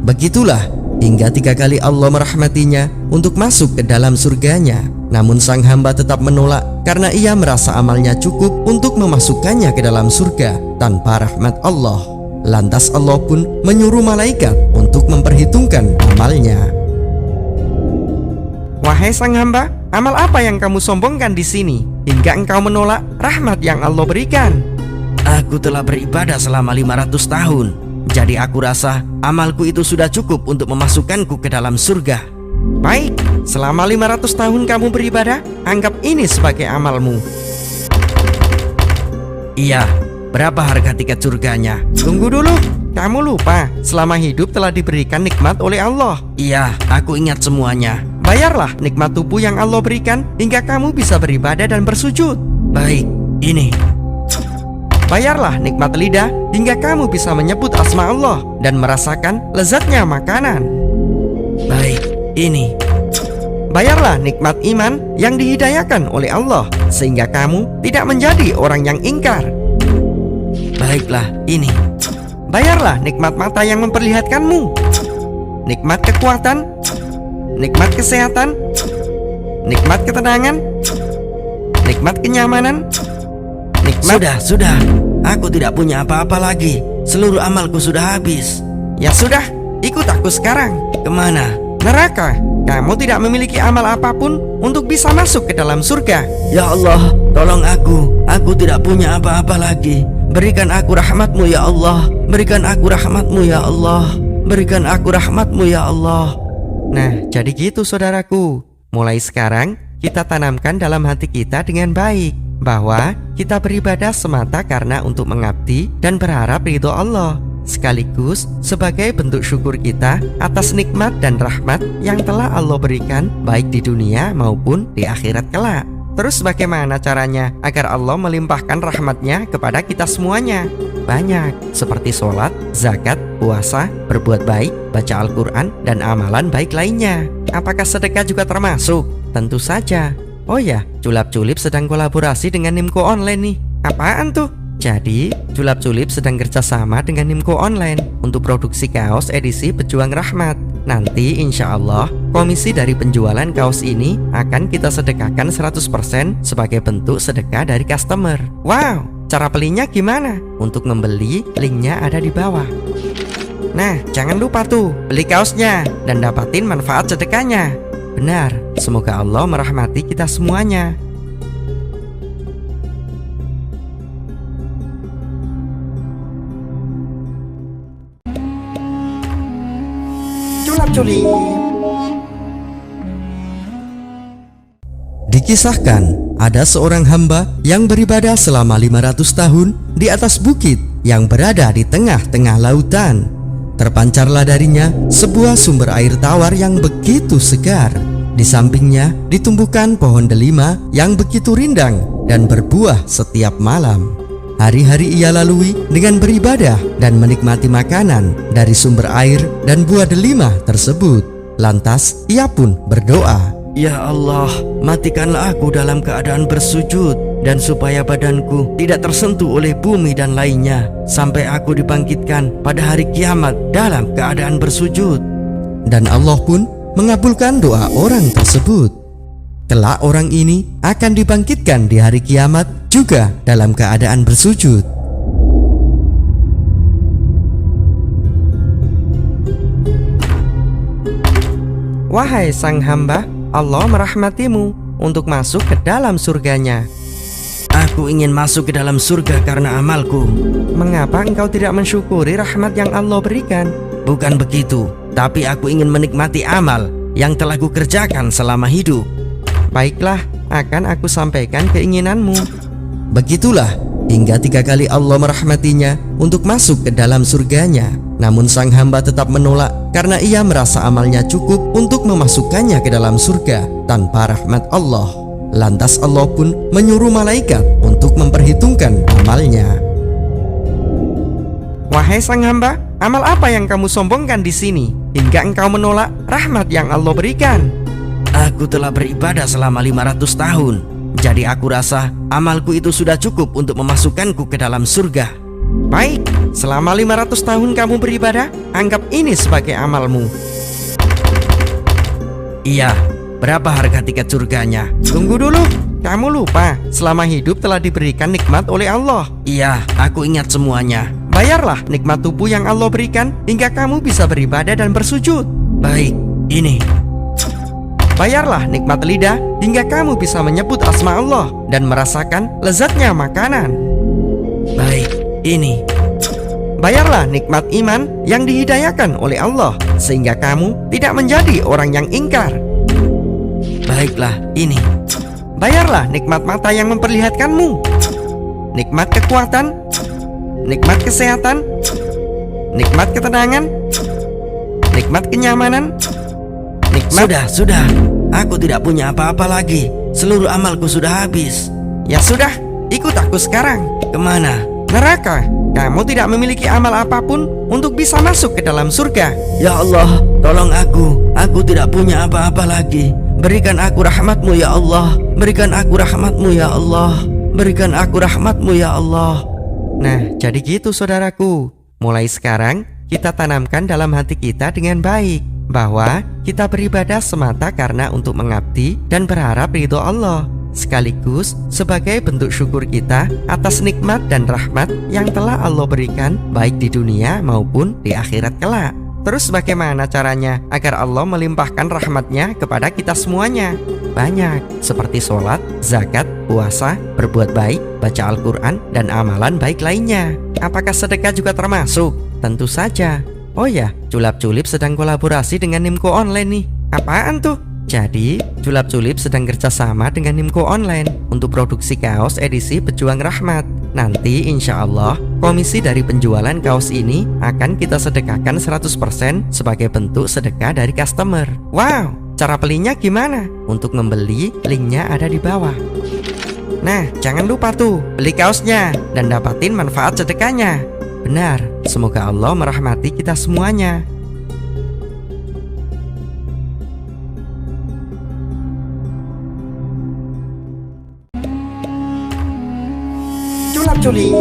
Begitulah hingga 3 kali Allah merahmatinya untuk masuk ke dalam surganya. Namun sang hamba tetap menolak karena ia merasa amalnya cukup untuk memasukkannya ke dalam surga tanpa rahmat Allah. Lantas Allah pun menyuruh malaikat untuk memperhitungkan amalnya. Wahai sang hamba, amal apa yang kamu sombongkan di sini hingga engkau menolak rahmat yang Allah berikan? Aku telah beribadah selama 500 tahun. Jadi aku rasa amalku itu sudah cukup untuk memasukkanku ke dalam surga. Baik, selama 500 tahun kamu beribadah, anggap ini sebagai amalmu. Iya, berapa harga tiket surganya? Tunggu dulu, kamu lupa selama hidup telah diberikan nikmat oleh Allah. Iya, aku ingat semuanya. Bayarlah nikmat tubuh yang Allah berikan hingga kamu bisa beribadah dan bersujud. Baik, ini. Bayarlah nikmat lidah hingga kamu bisa menyebut asma Allah dan merasakan lezatnya makanan. Baik, ini. Bayarlah nikmat iman yang dihidayakan oleh Allah sehingga kamu tidak menjadi orang yang ingkar. Baiklah, ini. Bayarlah nikmat mata yang memperlihatkanmu, nikmat kekuatan, nikmat kesehatan, nikmat ketenangan, nikmat kenyamanan, nikmat... Sudah. Aku tidak punya apa-apa lagi. Seluruh amalku sudah habis. Ya sudah, ikut aku sekarang. Kemana? Neraka. Kamu tidak memiliki amal apapun untuk bisa masuk ke dalam surga. Ya Allah, tolong aku. Aku tidak punya apa-apa lagi. Berikan aku rahmatmu ya Allah. Berikan aku rahmatmu ya Allah. Berikan aku rahmatmu ya Allah. Nah, jadi gitu saudaraku. Mulai sekarang kita tanamkan dalam hati kita dengan baik bahwa kita beribadah semata karena untuk mengabdi dan berharap ridho Allah, sekaligus sebagai bentuk syukur kita atas nikmat dan rahmat yang telah Allah berikan baik di dunia maupun di akhirat kelak. Terus bagaimana caranya agar Allah melimpahkan rahmatnya kepada kita semuanya? Banyak, seperti sholat, zakat, puasa, berbuat baik, baca Al-Quran, dan amalan baik lainnya. Apakah sedekah juga termasuk? Tentu saja. Oh ya, Culap-Culip sedang kolaborasi dengan Nimco Online nih. Apaan tuh? Jadi, Culap-Culip sedang kerjasama dengan Nimco Online untuk produksi kaos edisi Pejuang Rahmat. Nanti insya Allah, komisi dari penjualan kaos ini akan kita sedekahkan 100% sebagai bentuk sedekah dari customer. Wow, cara belinya gimana? Untuk membeli, linknya ada di bawah. Nah, jangan lupa tuh, beli kaosnya dan dapatin manfaat sedekahnya. Benar, semoga Allah merahmati kita semuanya. Culap-culip. Dikisahkan, ada seorang hamba yang beribadah selama 500 tahun di atas bukit yang berada di tengah-tengah lautan. Terpancarlah darinya sebuah sumber air tawar yang begitu segar. Di sampingnya ditumbuhkan pohon delima yang begitu rindang dan berbuah setiap malam. Hari-hari ia lalui dengan beribadah dan menikmati makanan dari sumber air dan buah delima tersebut. Lantas ia pun berdoa, "Ya Allah, matikanlah aku dalam keadaan bersujud, dan supaya badanku tidak tersentuh oleh bumi dan lainnya, sampai aku dibangkitkan pada hari kiamat dalam keadaan bersujud." Dan Allah pun mengabulkan doa orang tersebut. Kelak orang ini akan dibangkitkan di hari kiamat juga dalam keadaan bersujud. Wahai sang hamba, Allah merahmatimu untuk masuk ke dalam surganya. Aku ingin masuk ke dalam surga karena amalku. Mengapa engkau tidak mensyukuri rahmat yang Allah berikan? Bukan begitu, tapi aku ingin menikmati amal yang telah kukerjakan selama hidup. Baiklah, akan aku sampaikan keinginanmu. Begitulah, hingga 3 kali Allah merahmatinya untuk masuk ke dalam surganya. Namun sang hamba tetap menolak karena ia merasa amalnya cukup untuk memasukkannya ke dalam surga tanpa rahmat Allah. Lantas Allah pun menyuruh malaikat untuk memperhitungkan amalnya. Wahai sang hamba, amal apa yang kamu sombongkan di sini hingga engkau menolak rahmat yang Allah berikan? Aku telah beribadah selama 500 tahun. Jadi aku rasa amalku itu sudah cukup untuk memasukkanku ke dalam surga. Baik, selama 500 tahun kamu beribadah, anggap ini sebagai amalmu. Iya, berapa harga tiket surganya? Tunggu dulu, kamu lupa selama hidup telah diberikan nikmat oleh Allah. Iya, aku ingat semuanya. Bayarlah nikmat tubuh yang Allah berikan hingga kamu bisa beribadah dan bersujud. Baik, ini. Bayarlah nikmat lidah hingga kamu bisa menyebut asma Allah dan merasakan lezatnya makanan. Baik, ini. Bayarlah nikmat iman yang dihidayakan oleh Allah sehingga kamu tidak menjadi orang yang ingkar. Baiklah, ini. Bayarlah nikmat mata yang memperlihatkanmu, nikmat kekuatan, nikmat kesehatan, nikmat ketenangan, nikmat kenyamanan, nikmat... Sudah. Aku tidak punya apa-apa lagi. Seluruh amalku sudah habis. Ya sudah, ikut aku sekarang. Kemana? Neraka. Kamu tidak memiliki amal apapun untuk bisa masuk ke dalam surga. Ya Allah, tolong aku. Aku tidak punya apa-apa lagi. Berikan aku rahmatmu ya Allah. Berikan aku rahmatmu ya Allah. Berikan aku rahmatmu ya Allah. Nah, jadi gitu saudaraku. Mulai sekarang kita tanamkan dalam hati kita dengan baik bahwa kita beribadah semata karena untuk mengabdi dan berharap ridho Allah, sekaligus sebagai bentuk syukur kita atas nikmat dan rahmat yang telah Allah berikan baik di dunia maupun di akhirat kelak. Terus bagaimana caranya agar Allah melimpahkan rahmatnya kepada kita semuanya? Banyak, seperti sholat, zakat, puasa, berbuat baik, baca Al-Quran, dan amalan baik lainnya. Apakah sedekah juga termasuk? Tentu saja. Oh ya, Culap-Culip sedang kolaborasi dengan Nimco Online nih. Apaan tuh? Jadi, Culap-Culip sedang kerjasama dengan Nimco Online untuk produksi kaos edisi Pejuang Rahmat. Nanti insya Allah, komisi dari penjualan kaos ini akan kita sedekahkan 100% sebagai bentuk sedekah dari customer. Wow, cara belinya gimana? Untuk membeli, linknya ada di bawah. Nah, jangan lupa tuh, beli kaosnya dan dapatin manfaat sedekahnya. Benar, semoga Allah merahmati kita semuanya. Culap-culip.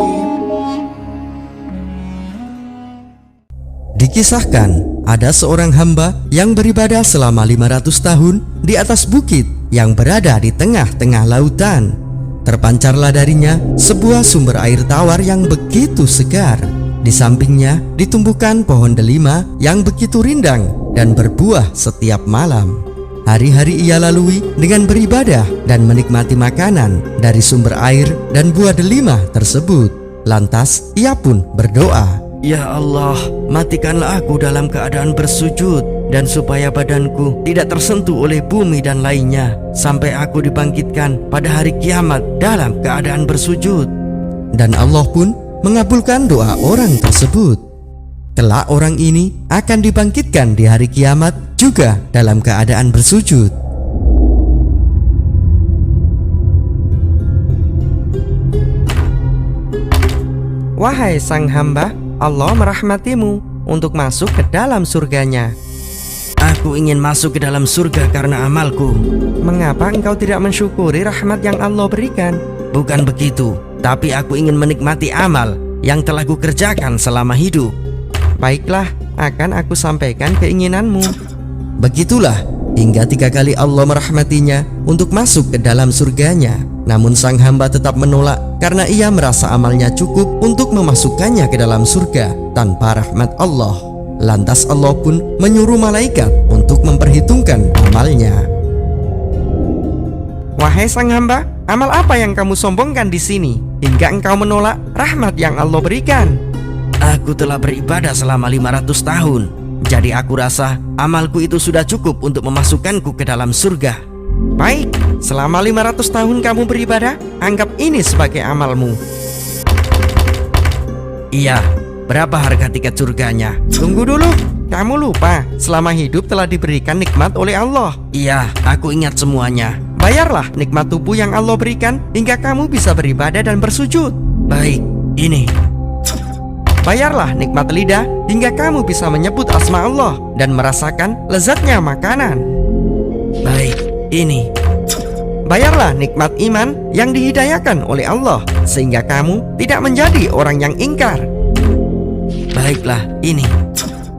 Dikisahkan, ada seorang hamba yang beribadah selama 500 tahun di atas bukit yang berada di tengah-tengah lautan. Terpancarlah darinya sebuah sumber air tawar yang begitu segar. Di sampingnya ditumbuhkan pohon delima yang begitu rindang dan berbuah setiap malam. Hari-hari ia lalui dengan beribadah dan menikmati makanan dari sumber air dan buah delima tersebut. Lantas ia pun berdoa, "Ya Allah, matikanlah aku dalam keadaan bersujud, dan supaya badanku tidak tersentuh oleh bumi dan lainnya, sampai aku dibangkitkan pada hari kiamat dalam keadaan bersujud." Dan Allah pun mengabulkan doa orang tersebut. Kelak orang ini akan dibangkitkan di hari kiamat juga dalam keadaan bersujud. Wahai sang hamba, Allah merahmatimu untuk masuk ke dalam surganya. Aku ingin masuk ke dalam surga karena amalku. Mengapa engkau tidak mensyukuri rahmat yang Allah berikan? Bukan begitu, tapi aku ingin menikmati amal yang telah kukerjakan selama hidup. Baiklah, akan aku sampaikan keinginanmu. Begitulah hingga 3 kali Allah merahmatinya untuk masuk ke dalam surganya. Namun sang hamba tetap menolak karena ia merasa amalnya cukup untuk memasukkannya ke dalam surga tanpa rahmat Allah. Lantas Allah pun menyuruh malaikat untuk memperhitungkan amalnya. Wahai sang hamba, amal apa yang kamu sombongkan di sini hingga engkau menolak rahmat yang Allah berikan? Aku telah beribadah selama 500 tahun. Jadi aku rasa amalku itu sudah cukup untuk memasukkanku ke dalam surga. Baik, selama 500 tahun kamu beribadah, anggap ini sebagai amalmu. Iya, berapa harga tiket surganya? Tunggu dulu, kamu lupa selama hidup telah diberikan nikmat oleh Allah. Iya, aku ingat semuanya. Bayarlah nikmat tubuh yang Allah berikan hingga kamu bisa beribadah dan bersujud. Baik, ini. Bayarlah nikmat lidah hingga kamu bisa menyebut asma Allah dan merasakan lezatnya makanan. Baik, ini. Bayarlah nikmat iman yang dihidayakan oleh Allah sehingga kamu tidak menjadi orang yang ingkar. Baiklah, ini.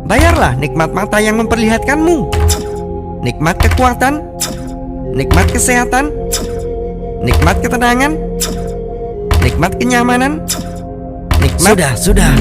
Bayarlah nikmat mata yang memperlihatkanmu, nikmat kekuatan, nikmat kesehatan, nikmat ketenangan, nikmat kenyamanan, nikmat... Sudah.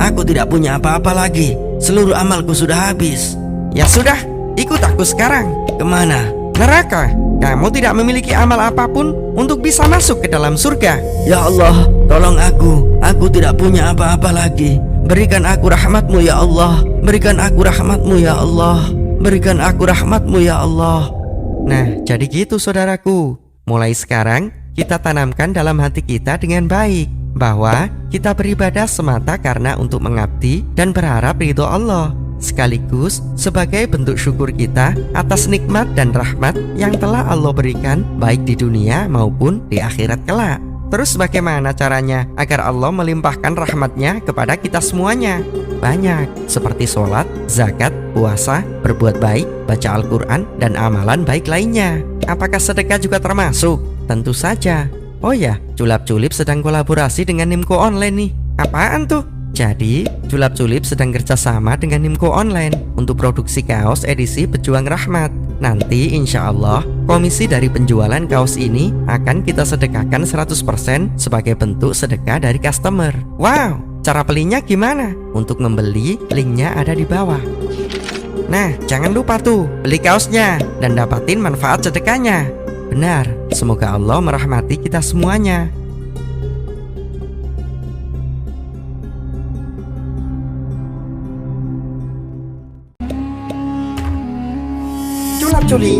Aku tidak punya apa-apa lagi. Seluruh amalku sudah habis. Ya sudah, ikut aku sekarang. Kemana? Neraka. Kamu tidak memiliki amal apapun untuk bisa masuk ke dalam surga. Ya Allah, tolong aku. Aku tidak punya apa-apa lagi. Berikan aku rahmatmu ya Allah. Berikan aku rahmatmu ya Allah. Berikan aku rahmatmu ya Allah. Nah, jadi gitu saudaraku. Mulai sekarang kita tanamkan dalam hati kita dengan baik bahwa kita beribadah semata karena untuk mengabdi dan berharap ridho Allah, sekaligus sebagai bentuk syukur kita atas nikmat dan rahmat yang telah Allah berikan baik di dunia maupun di akhirat kelak. Terus bagaimana caranya agar Allah melimpahkan rahmatnya kepada kita semuanya? Banyak, seperti sholat, zakat, puasa, berbuat baik, baca Al-Quran, dan amalan baik lainnya. Apakah sedekah juga termasuk? Tentu saja. Oh ya, Julap-Julip sedang kolaborasi dengan Nimco Online nih. Apaan tuh? Jadi, Julap-Julip sedang kerjasama dengan Nimco Online untuk produksi kaos edisi Pejuang Rahmat. Nanti insya Allah, komisi dari penjualan kaos ini akan kita sedekahkan 100% sebagai bentuk sedekah dari customer. Wow, cara belinya gimana? Untuk membeli, linknya ada di bawah. Nah, jangan lupa tuh, beli kaosnya dan dapatin manfaat sedekahnya. Benar, semoga Allah merahmati kita semuanya. Julap-Julip.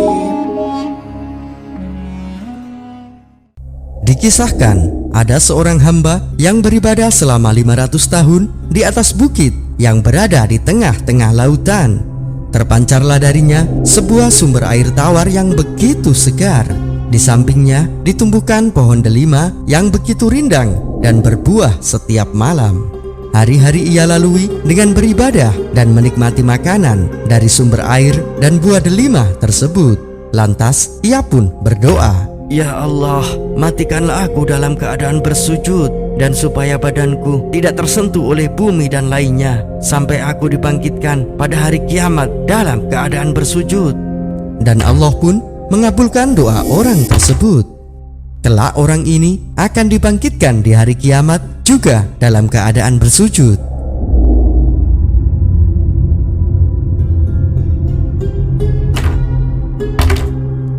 Dikisahkan, ada seorang hamba yang beribadah selama 500 tahun di atas bukit yang berada di tengah-tengah lautan. Terpancarlah darinya sebuah sumber air tawar yang begitu segar. Di sampingnya ditumbuhkan pohon delima yang begitu rindang dan berbuah setiap malam. Hari-hari ia lalui dengan beribadah dan menikmati makanan dari sumber air dan buah delima tersebut. Lantas ia pun berdoa, "Ya Allah, matikanlah aku dalam keadaan bersujud, dan supaya badanku tidak tersentuh oleh bumi dan lainnya, sampai aku dibangkitkan pada hari kiamat dalam keadaan bersujud." Dan Allah pun mengabulkan doa orang tersebut. Kelak orang ini akan dibangkitkan di hari kiamat juga dalam keadaan bersujud.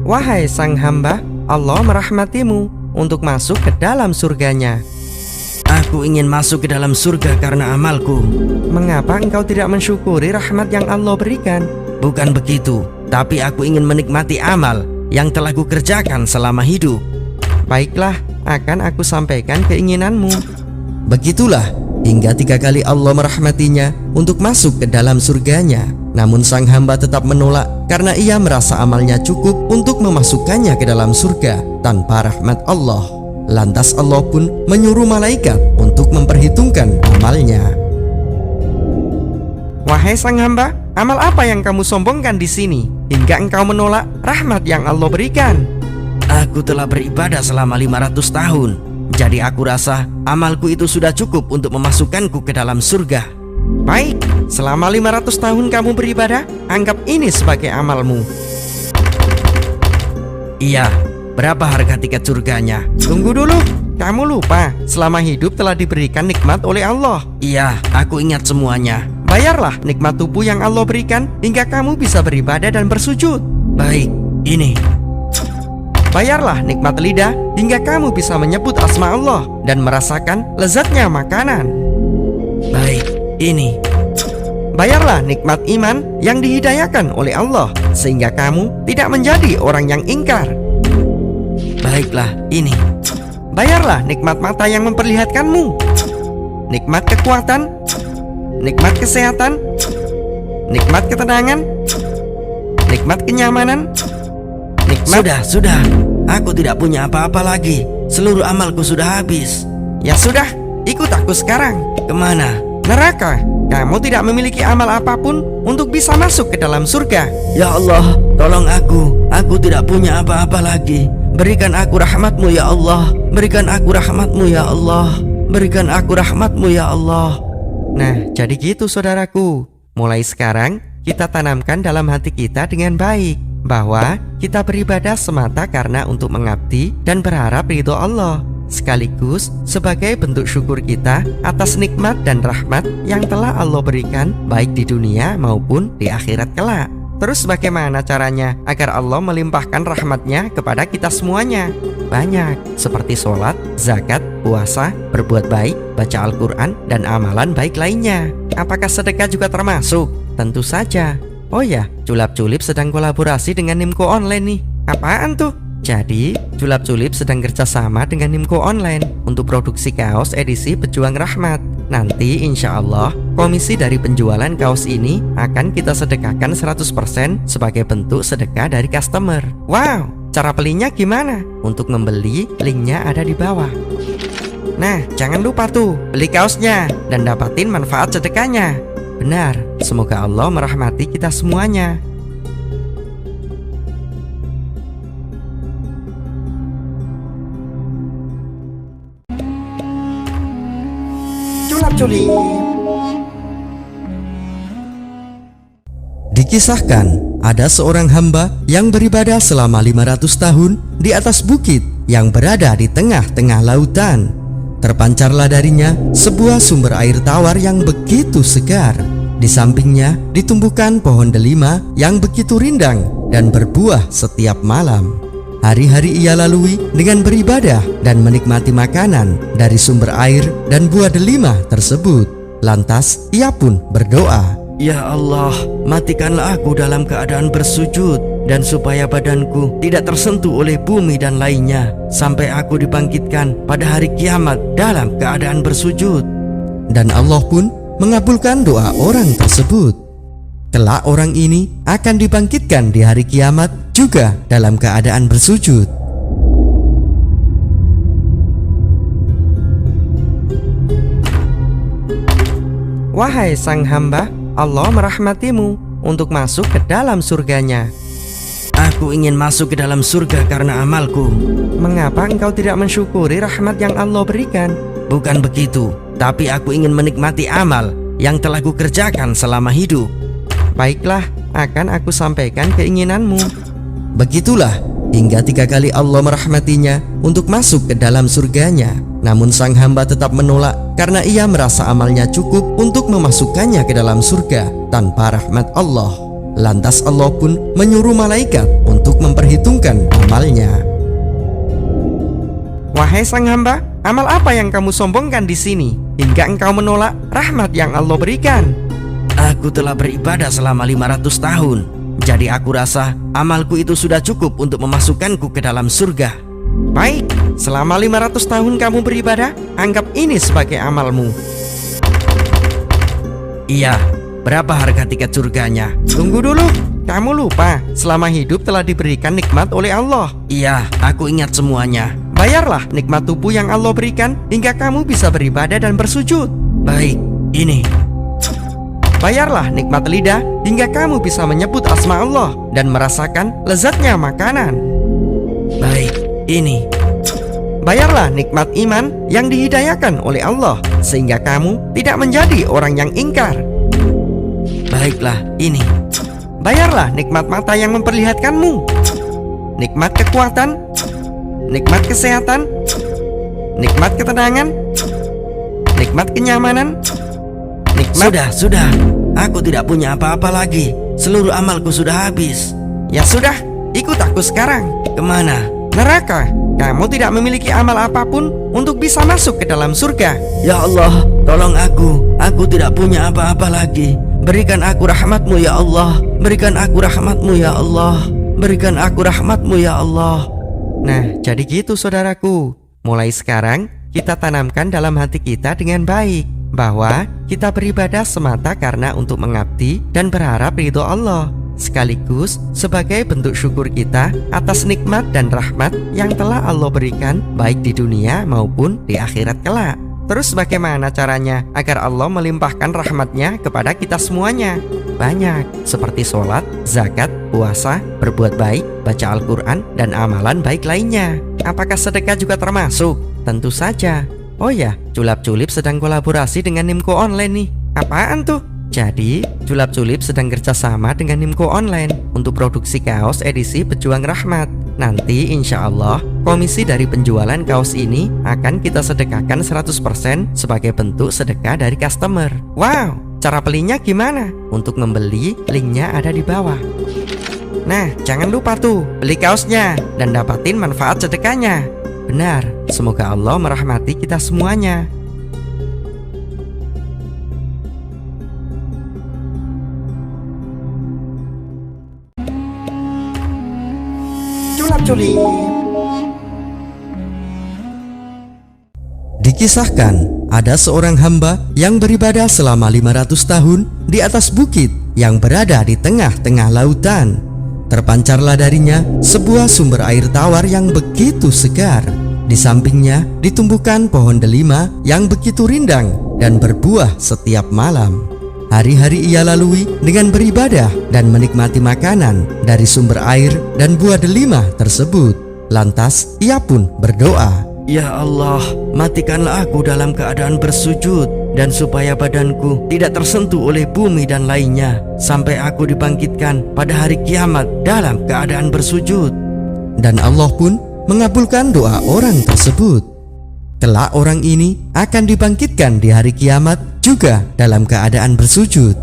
Wahai sang hamba, Allah merahmatimu untuk masuk ke dalam surganya. Aku ingin masuk ke dalam surga karena amalku. Mengapa engkau tidak mensyukuri rahmat yang Allah berikan? Bukan begitu, tapi aku ingin menikmati amal yang telah kukerjakan selama hidup. Baiklah, akan aku sampaikan keinginanmu. Begitulah hingga 3 kali Allah merahmatinya untuk masuk ke dalam surganya. Namun sang hamba tetap menolak karena ia merasa amalnya cukup untuk memasukkannya ke dalam surga tanpa rahmat Allah. Lantas Allah pun menyuruh malaikat untuk memperhitungkan amalnya. Wahai sang hamba, amal apa yang kamu sombongkan di sini hingga engkau menolak rahmat yang Allah berikan? Aku telah beribadah selama 500 tahun. Jadi aku rasa amalku itu sudah cukup untuk memasukkanku ke dalam surga. Baik, selama 500 tahun kamu beribadah, anggap ini sebagai amalmu. Iya, berapa harga tiket surganya? Tunggu dulu, kamu lupa selama hidup telah diberikan nikmat oleh Allah. Iya, aku ingat semuanya. Bayarlah nikmat tubuh yang Allah berikan hingga kamu bisa beribadah dan bersujud. Baik, ini. Bayarlah nikmat lidah hingga kamu bisa menyebut asma Allah dan merasakan lezatnya makanan. Baik, ini. Bayarlah nikmat iman yang dihidayakan oleh Allah sehingga kamu tidak menjadi orang yang ingkar. Baiklah, ini. Bayarlah nikmat mata yang memperlihatkanmu, nikmat kekuatan, nikmat kesehatan, nikmat ketenangan, nikmat kenyamanan, nikmat... Sudah. Aku tidak punya apa-apa lagi. Seluruh amalku sudah habis. Ya sudah, ikut aku sekarang. Kemana? Neraka. Kamu tidak memiliki amal apapun untuk bisa masuk ke dalam surga. Ya Allah, tolong aku. Aku tidak punya apa-apa lagi. Berikan aku rahmatmu ya Allah. Berikan aku rahmatmu ya Allah. Berikan aku rahmatmu ya Allah. Nah, jadi gitu saudaraku. Mulai sekarang kita tanamkan dalam hati kita dengan baik bahwa kita beribadah semata karena untuk mengabdi dan berharap ridho Allah, sekaligus sebagai bentuk syukur kita atas nikmat dan rahmat yang telah Allah berikan baik di dunia maupun di akhirat kelak. Terus bagaimana caranya agar Allah melimpahkan rahmatnya kepada kita semuanya? Banyak, seperti sholat, zakat, puasa, berbuat baik, baca Al-Quran, dan amalan baik lainnya. Apakah sedekah juga termasuk? Tentu saja. Oh ya, Culap Culip sedang kolaborasi dengan Nimco Online nih. Apaan tuh? Jadi, Culap Culip sedang kerjasama dengan Nimco Online untuk produksi kaos edisi Pejuang Rahmat. Nanti insya Allah, komisi dari penjualan kaos ini akan kita sedekahkan 100% sebagai bentuk sedekah dari customer. Wow, cara belinya gimana? Untuk membeli, linknya ada di bawah. Nah, jangan lupa tuh, beli kaosnya dan dapatin manfaat sedekahnya. Benar, semoga Allah merahmati kita semuanya. Culap Culip. Dikisahkan ada seorang hamba yang beribadah selama 500 tahun di atas bukit yang berada di tengah-tengah lautan. Terpancarlah darinya sebuah sumber air tawar yang begitu segar. Di sampingnya ditumbuhkan pohon delima yang begitu rindang dan berbuah setiap malam. Hari-hari ia lalui dengan beribadah dan menikmati makanan dari sumber air dan buah delima tersebut. Lantas ia pun berdoa, Ya Allah, matikanlah aku dalam keadaan bersujud, dan supaya badanku tidak tersentuh oleh bumi dan lainnya, sampai aku dibangkitkan pada hari kiamat dalam keadaan bersujud. dan Allah pun mengabulkan doa orang tersebut. Kelak orang ini akan dibangkitkan di hari kiamat juga dalam keadaan bersujud. Wahai sang hamba, Allah merahmatimu untuk masuk ke dalam surganya. Aku ingin masuk ke dalam surga karena amalku. Mengapa engkau tidak mensyukuri rahmat yang Allah berikan? Bukan begitu, tapi aku ingin menikmati amal yang telah kukerjakan selama hidup. Baiklah, akan aku sampaikan keinginanmu. Begitulah hingga 3 kali Allah merahmatinya untuk masuk ke dalam surganya. Namun sang hamba tetap menolak karena ia merasa amalnya cukup untuk memasukkannya ke dalam surga tanpa rahmat Allah. Lantas Allah pun menyuruh malaikat untuk memperhitungkan amalnya. Wahai sang hamba, amal apa yang kamu sombongkan di sini hingga engkau menolak rahmat yang Allah berikan? Aku telah beribadah selama 500 tahun. Jadi aku rasa amalku itu sudah cukup untuk memasukkanku ke dalam surga. Baik, selama 500 tahun kamu beribadah, anggap ini sebagai amalmu. Iya, berapa harga tiket surganya? Tunggu dulu, kamu lupa selama hidup telah diberikan nikmat oleh Allah. Iya, aku ingat semuanya. Bayarlah nikmat tubuh yang Allah berikan hingga kamu bisa beribadah dan bersujud. Baik, ini. Bayarlah nikmat lidah hingga kamu bisa menyebut asma Allah dan merasakan lezatnya makanan. Baik, ini. Bayarlah nikmat iman yang dihidayahkan oleh Allah sehingga kamu tidak menjadi orang yang ingkar. Baiklah, ini. Bayarlah nikmat mata yang memperlihatkanmu, nikmat kekuatan, nikmat kesehatan, nikmat ketenangan, nikmat kenyamanan, nikmat... Sudah. Aku tidak punya apa-apa lagi. Seluruh amalku sudah habis. Ya sudah, ikut aku sekarang. Kemana? Neraka. Kamu tidak memiliki amal apapun untuk bisa masuk ke dalam surga. Ya Allah, tolong aku. Aku tidak punya apa-apa lagi. Berikan aku rahmatmu ya Allah. Berikan aku rahmatmu ya Allah. Berikan aku rahmatmu ya Allah. Nah, jadi gitu saudaraku. Mulai sekarang, kita tanamkan dalam hati kita dengan baik bahwa kita beribadah semata karena untuk mengabdi dan berharap ridho Allah, sekaligus sebagai bentuk syukur kita atas nikmat dan rahmat yang telah Allah berikan baik di dunia maupun di akhirat kelak. Terus bagaimana caranya agar Allah melimpahkan rahmatnya kepada kita semuanya? Banyak, seperti sholat, zakat, puasa, berbuat baik, baca Al-Quran, dan amalan baik lainnya. Apakah sedekah juga termasuk? Tentu saja. Oh ya, Culap-Culip sedang kolaborasi dengan Nimco Online nih. Apaan tuh? Jadi, Culap-Culip sedang kerjasama dengan Nimco Online untuk produksi kaos edisi Pejuang Rahmat. Nanti insya Allah, komisi dari penjualan kaos ini akan kita sedekahkan 100% sebagai bentuk sedekah dari customer. Wow, cara belinya gimana? Untuk membeli, linknya ada di bawah. Nah, jangan lupa tuh, beli kaosnya dan dapatin manfaat sedekahnya. Benar, semoga Allah merahmati kita semuanya. Culap-Culip. Dikisahkan, ada seorang hamba yang beribadah selama 500 tahun di atas bukit yang berada di tengah-tengah lautan. Terpancarlah darinya sebuah sumber air tawar yang begitu segar. Di sampingnya ditumbuhkan pohon delima yang begitu rindang dan berbuah setiap malam. Hari-hari ia lalui dengan beribadah dan menikmati makanan dari sumber air dan buah delima tersebut. Lantas ia pun berdoa, Ya Allah, matikanlah aku dalam keadaan bersujud, dan supaya badanku tidak tersentuh oleh bumi dan lainnya, sampai aku dibangkitkan pada hari kiamat dalam keadaan bersujud. dan Allah pun mengabulkan doa orang tersebut. Kelak orang ini akan dibangkitkan di hari kiamat juga dalam keadaan bersujud.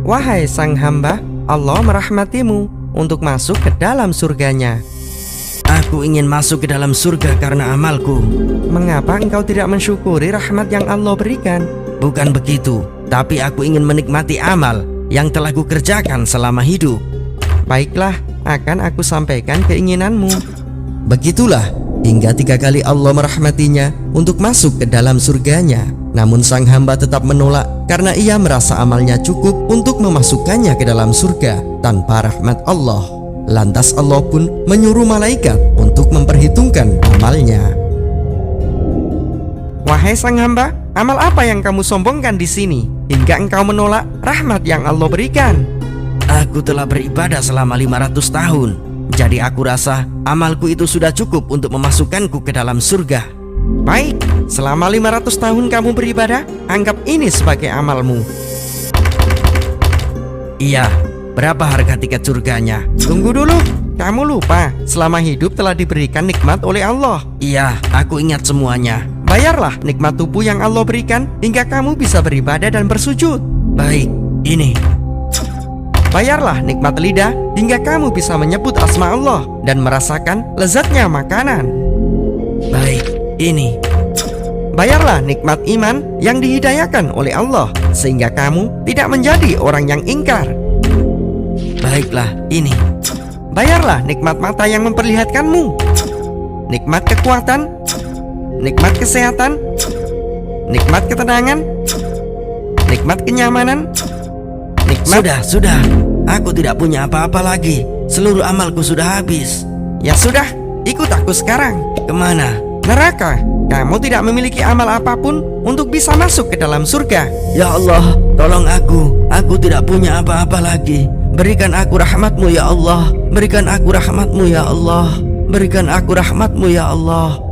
Wahai sang hamba, Allah merahmatimu untuk masuk ke dalam surganya. Aku ingin masuk ke dalam surga karena amalku. Mengapa engkau tidak mensyukuri rahmat yang Allah berikan? Bukan begitu, tapi aku ingin menikmati amal yang telah kukerjakan selama hidup. Baiklah, akan aku sampaikan keinginanmu. Begitulah hingga 3 kali Allah merahmatinya untuk masuk ke dalam surganya. Namun sang hamba tetap menolak karena ia merasa amalnya cukup untuk memasukkannya ke dalam surga tanpa rahmat Allah. Lantas Allah pun menyuruh malaikat untuk memperhitungkan amalnya. Wahai sang hamba, amal apa yang kamu sombongkan di sini hingga engkau menolak rahmat yang Allah berikan? Aku telah beribadah selama 500 tahun. Jadi aku rasa amalku itu sudah cukup untuk memasukkanku ke dalam surga. Baik, selama 500 tahun kamu beribadah, anggap ini sebagai amalmu. Iya, berapa harga tiket surganya? Tunggu dulu, kamu lupa selama hidup telah diberikan nikmat oleh Allah. Iya, aku ingat semuanya. Bayarlah nikmat tubuh yang Allah berikan hingga kamu bisa beribadah dan bersujud. Baik, ini. Bayarlah nikmat lidah hingga kamu bisa menyebut asma Allah dan merasakan lezatnya makanan. Baik, ini. Bayarlah nikmat iman yang dihidayahkan oleh Allah sehingga kamu tidak menjadi orang yang ingkar. Baiklah, ini. Bayarlah nikmat mata yang memperlihatkanmu, nikmat kekuatan, nikmat kesehatan, nikmat ketenangan, nikmat kenyamanan, nikmat... Sudah. Aku tidak punya apa-apa lagi. Seluruh amalku sudah habis. Ya sudah, ikut aku sekarang. Kemana? Neraka. Kamu tidak memiliki amal apapun untuk bisa masuk ke dalam surga. Ya Allah, tolong aku. Aku tidak punya apa-apa lagi. Berikan aku rahmatmu ya Allah. Berikan aku rahmatmu ya Allah. Berikan aku rahmatmu ya Allah.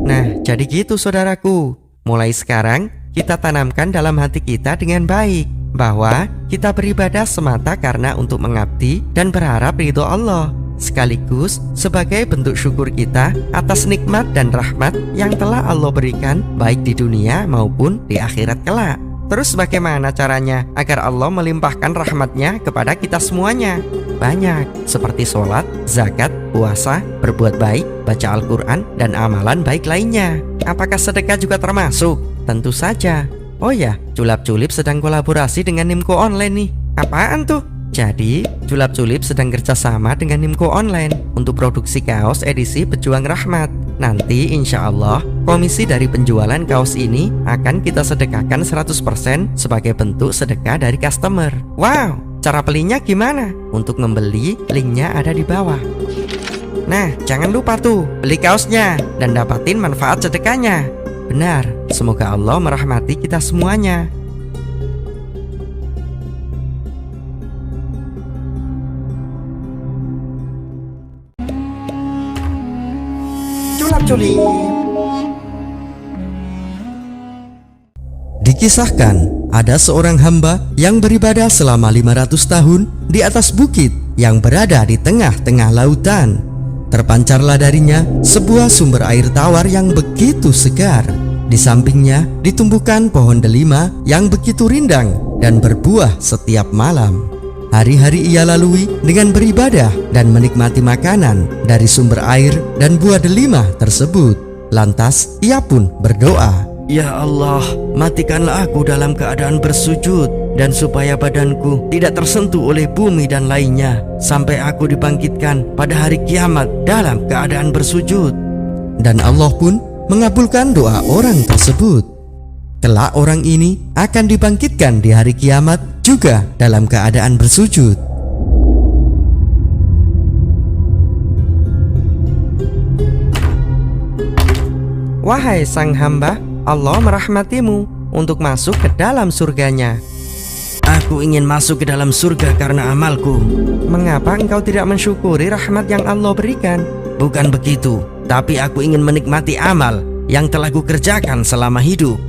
Nah, jadi gitu saudaraku. Mulai sekarang kita tanamkan dalam hati kita dengan baik bahwa kita beribadah semata karena untuk mengabdi dan berharap ridho Allah, sekaligus sebagai bentuk syukur kita atas nikmat dan rahmat yang telah Allah berikan baik di dunia maupun di akhirat kelak. Terus bagaimana caranya agar Allah melimpahkan rahmatnya kepada kita semuanya? Banyak, seperti sholat, zakat, puasa, berbuat baik, baca Al-Quran, dan amalan baik lainnya. Apakah sedekah juga termasuk? Tentu saja. Oh ya, Culap-Culip sedang kolaborasi dengan Nimco Online nih. Apaan tuh? Jadi, Culap-Culip sedang kerjasama dengan Nimco Online untuk produksi kaos edisi Pejuang Rahmat. Nanti insya Allah, komisi dari penjualan kaos ini akan kita sedekahkan 100% sebagai bentuk sedekah dari customer. Wow, cara belinya gimana? Untuk membeli, linknya ada di bawah. Nah, jangan lupa tuh, beli kaosnya dan dapatin manfaat sedekahnya. Benar, semoga Allah merahmati kita semuanya. Culap-Culip. Dikisahkan, ada seorang hamba yang beribadah selama 500 tahun di atas bukit yang berada di tengah-tengah lautan. Terpancarlah darinya sebuah sumber air tawar yang begitu segar. Di sampingnya ditumbuhkan pohon delima yang begitu rindang dan berbuah setiap malam. Hari-hari ia lalui dengan beribadah dan menikmati makanan dari sumber air dan buah delima tersebut. Lantas ia pun berdoa, Ya Allah, matikanlah aku dalam keadaan bersujud, dan supaya badanku tidak tersentuh oleh bumi dan lainnya, sampai aku dibangkitkan pada hari kiamat dalam keadaan bersujud. dan Allah pun mengabulkan doa orang tersebut. Kelak orang ini akan dibangkitkan di hari kiamat juga dalam keadaan bersujud. Wahai sang hamba, Allah merahmatimu untuk masuk ke dalam surganya. Aku ingin masuk ke dalam surga karena amalku. Mengapa engkau tidak mensyukuri rahmat yang Allah berikan? Bukan begitu, tapi aku ingin menikmati amal yang telah kukerjakan selama hidup.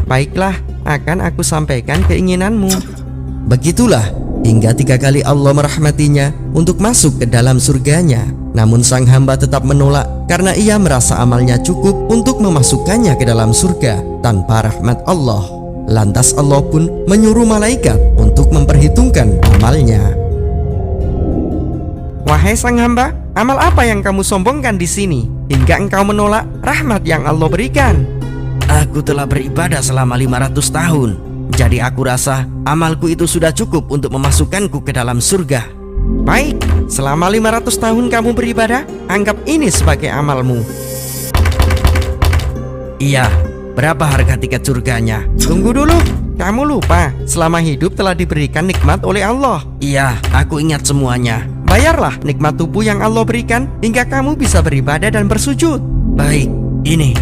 Baiklah, akan aku sampaikan keinginanmu. Begitulah hingga 3 kali Allah merahmatinya untuk masuk ke dalam surganya. Namun sang hamba tetap menolak karena ia merasa amalnya cukup untuk memasukkannya ke dalam surga tanpa rahmat Allah. Lantas Allah pun menyuruh malaikat untuk memperhitungkan amalnya. Wahai sang hamba, amal apa yang kamu sombongkan di sini hingga engkau menolak rahmat yang Allah berikan? Aku telah beribadah selama 500 tahun. Jadi aku rasa amalku itu sudah cukup untuk memasukkanku ke dalam surga. Baik, selama 500 tahun kamu beribadah, anggap ini sebagai amalmu. Iya, berapa harga tiket surganya? Tunggu dulu, kamu lupa selama hidup telah diberikan nikmat oleh Allah. Iya, aku ingat semuanya. Bayarlah nikmat tubuh yang Allah berikan hingga kamu bisa beribadah dan bersujud. Baik, ini.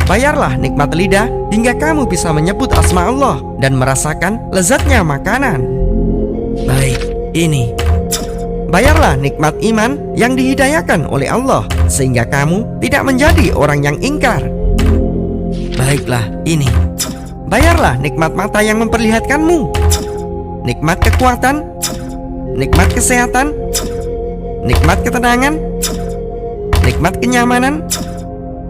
Bayarlah nikmat lidah hingga kamu bisa menyebut asma Allah dan merasakan lezatnya makanan. Baik, ini. Bayarlah nikmat iman yang dihidayahkan oleh Allah sehingga kamu tidak menjadi orang yang ingkar. Baiklah, ini. Bayarlah nikmat mata yang memperlihatkanmu, nikmat kekuatan, nikmat kesehatan, nikmat ketenangan, nikmat kenyamanan,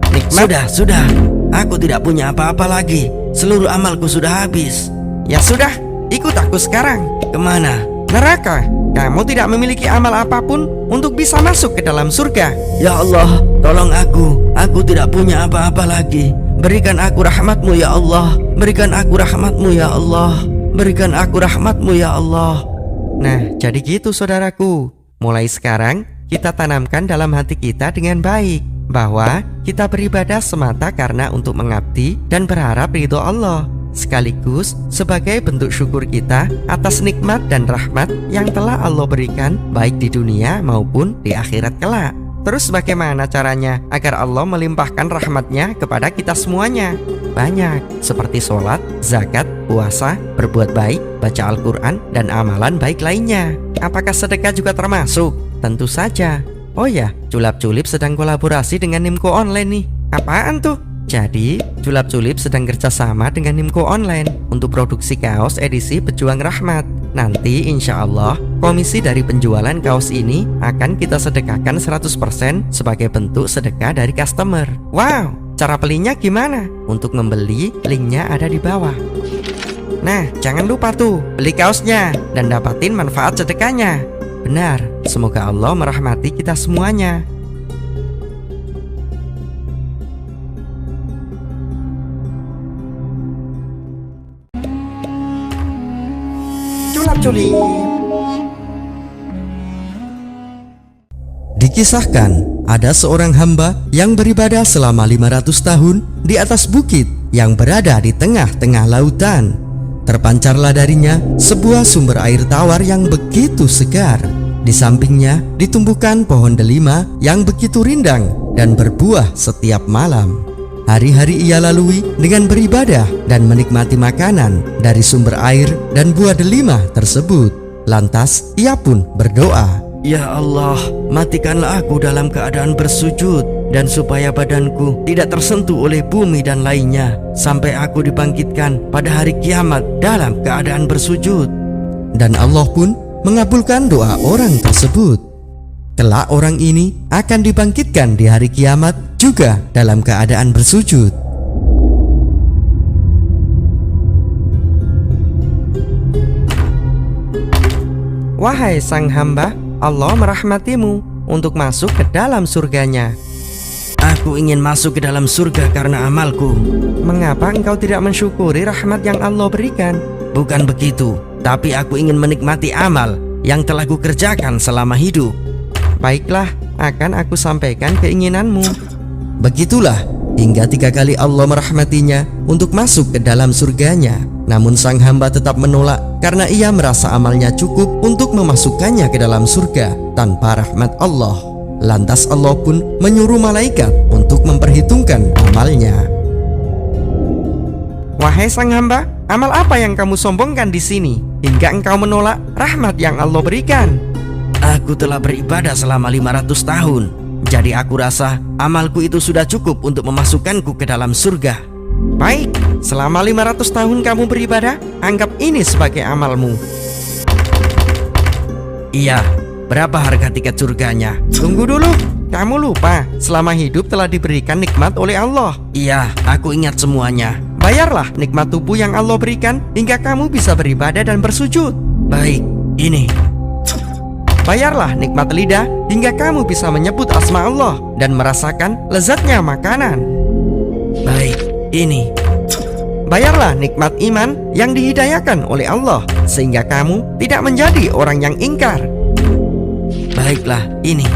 nikmat... Sudah. Aku tidak punya apa-apa lagi. Seluruh amalku sudah habis. Ya sudah, ikut aku sekarang. Kemana? Neraka. Kamu tidak memiliki amal apapun untuk bisa masuk ke dalam surga. Ya Allah, tolong aku. Aku tidak punya apa-apa lagi. Berikan aku rahmatmu ya Allah. Berikan aku rahmatmu ya Allah. Berikan aku rahmatmu ya Allah. Nah, jadi gitu saudaraku. Mulai sekarang, kita tanamkan dalam hati kita dengan baik bahwa kita beribadah semata karena untuk mengabdi dan berharap ridho Allah, sekaligus sebagai bentuk syukur kita atas nikmat dan rahmat yang telah Allah berikan baik di dunia maupun di akhirat kelak. Terus bagaimana caranya agar Allah melimpahkan rahmatnya kepada kita semuanya? Banyak, seperti sholat, zakat, puasa, berbuat baik, baca Al-Quran, dan amalan baik lainnya. Apakah sedekah juga termasuk? Tentu saja. Oh ya, Culap-Culip sedang kolaborasi dengan Nimco Online nih. Apaan tuh? Jadi, Culap-Culip sedang kerjasama dengan Nimco Online untuk produksi kaos edisi Pejuang Rahmat. Nanti insya Allah, komisi dari penjualan kaos ini akan kita sedekahkan 100% sebagai bentuk sedekah dari customer. Wow, cara belinya gimana? Untuk membeli, linknya ada di bawah. Nah, jangan lupa tuh, beli kaosnya dan dapatin manfaat sedekahnya. Benar, semoga Allah merahmati kita semuanya. Culap-Culip. Dikisahkan, ada seorang hamba yang beribadah selama 500 tahun di atas bukit yang berada di tengah-tengah lautan. Terpancarlah darinya sebuah sumber air tawar yang begitu segar. Di sampingnya ditumbuhkan pohon delima yang begitu rindang dan berbuah setiap malam. Hari-hari ia lalui dengan beribadah dan menikmati makanan dari sumber air dan buah delima tersebut. Lantas ia pun berdoa, Ya Allah, matikanlah aku dalam keadaan bersujud, dan supaya badanku tidak tersentuh oleh bumi dan lainnya, sampai aku dibangkitkan pada hari kiamat dalam keadaan bersujud. dan Allah pun mengabulkan doa orang tersebut. Kelak orang ini akan dibangkitkan di hari kiamat juga dalam keadaan bersujud. Wahai sang hamba, Allah merahmatimu untuk masuk ke dalam surganya. Aku ingin masuk ke dalam surga karena amalku. Mengapa engkau tidak mensyukuri rahmat yang Allah berikan? Bukan begitu, tapi aku ingin menikmati amal yang telah kukerjakan selama hidup. Baiklah, akan aku sampaikan keinginanmu. Begitulah hingga 3 kali Allah merahmatinya untuk masuk ke dalam surganya. Namun sang hamba tetap menolak karena ia merasa amalnya cukup untuk memasukkannya ke dalam surga tanpa rahmat Allah. Lantas Allah pun menyuruh malaikat untuk memperhitungkan amalnya. Wahai sang hamba, amal apa yang kamu sombongkan di sini hingga engkau menolak rahmat yang Allah berikan? Aku telah beribadah selama 500 tahun. Jadi aku rasa amalku itu sudah cukup untuk memasukkanku ke dalam surga. Baik, selama 500 tahun kamu beribadah, anggap ini sebagai amalmu. Iya, berapa harga tiket surganya? Tunggu dulu, kamu lupa selama hidup telah diberikan nikmat oleh Allah. Iya, aku ingat semuanya. Bayarlah nikmat tubuh yang Allah berikan hingga kamu bisa beribadah dan bersujud. Baik, ini. Bayarlah nikmat lidah hingga kamu bisa menyebut asma Allah dan merasakan lezatnya makanan. Baik, ini. Bayarlah nikmat iman yang dihidayakan oleh Allah sehingga kamu tidak menjadi orang yang ingkar. Baiklah, ini.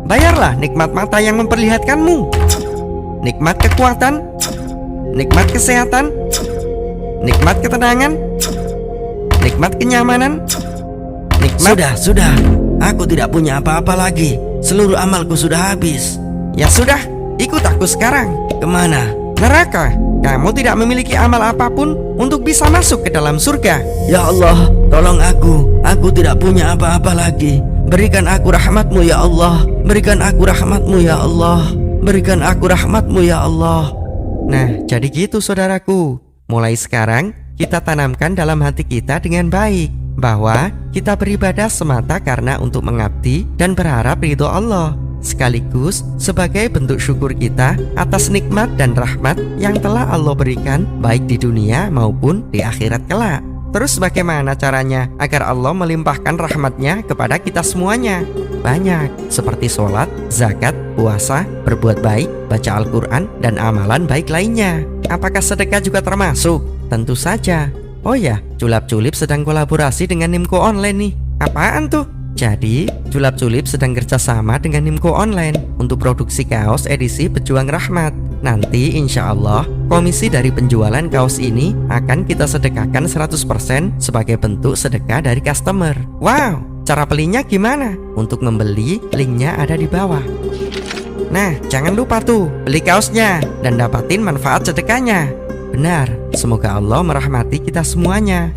Bayarlah nikmat mata yang memperlihatkanmu, nikmat kekuatan, nikmat kesehatan, nikmat ketenangan, nikmat kenyamanan, nikmat... Sudah. Aku tidak punya apa-apa lagi. Seluruh amalku sudah habis. Ya sudah, ikut aku sekarang. Kemana? Neraka. Kamu tidak memiliki amal apapun untuk bisa masuk ke dalam surga. Ya Allah, tolong aku. Aku tidak punya apa-apa lagi. Berikan aku rahmatmu ya Allah. Berikan aku rahmatmu ya Allah. Berikan aku rahmatmu ya Allah. Nah, jadi gitu saudaraku. Mulai sekarang kita tanamkan dalam hati kita dengan baik bahwa kita beribadah semata karena untuk mengabdi dan berharap ridho Allah, sekaligus sebagai bentuk syukur kita atas nikmat dan rahmat yang telah Allah berikan baik di dunia maupun di akhirat kelak. Terus bagaimana caranya agar Allah melimpahkan rahmatnya kepada kita semuanya? Banyak, seperti sholat, zakat, puasa, berbuat baik, baca Al-Quran, dan amalan baik lainnya. Apakah sedekah juga termasuk? Tentu saja. Oh ya, Julap-Julip sedang kolaborasi dengan Nimco Online nih. Apaan tuh? Jadi, Julap-Julip sedang kerjasama dengan Nimco Online untuk produksi kaos edisi Pejuang Rahmat. Nanti insya Allah, komisi dari penjualan kaos ini akan kita sedekahkan 100% sebagai bentuk sedekah dari customer. Wow, cara belinya gimana? Untuk membeli, linknya ada di bawah. Nah, jangan lupa tuh, beli kaosnya dan dapatin manfaat sedekahnya. Benar, semoga Allah merahmati kita semuanya.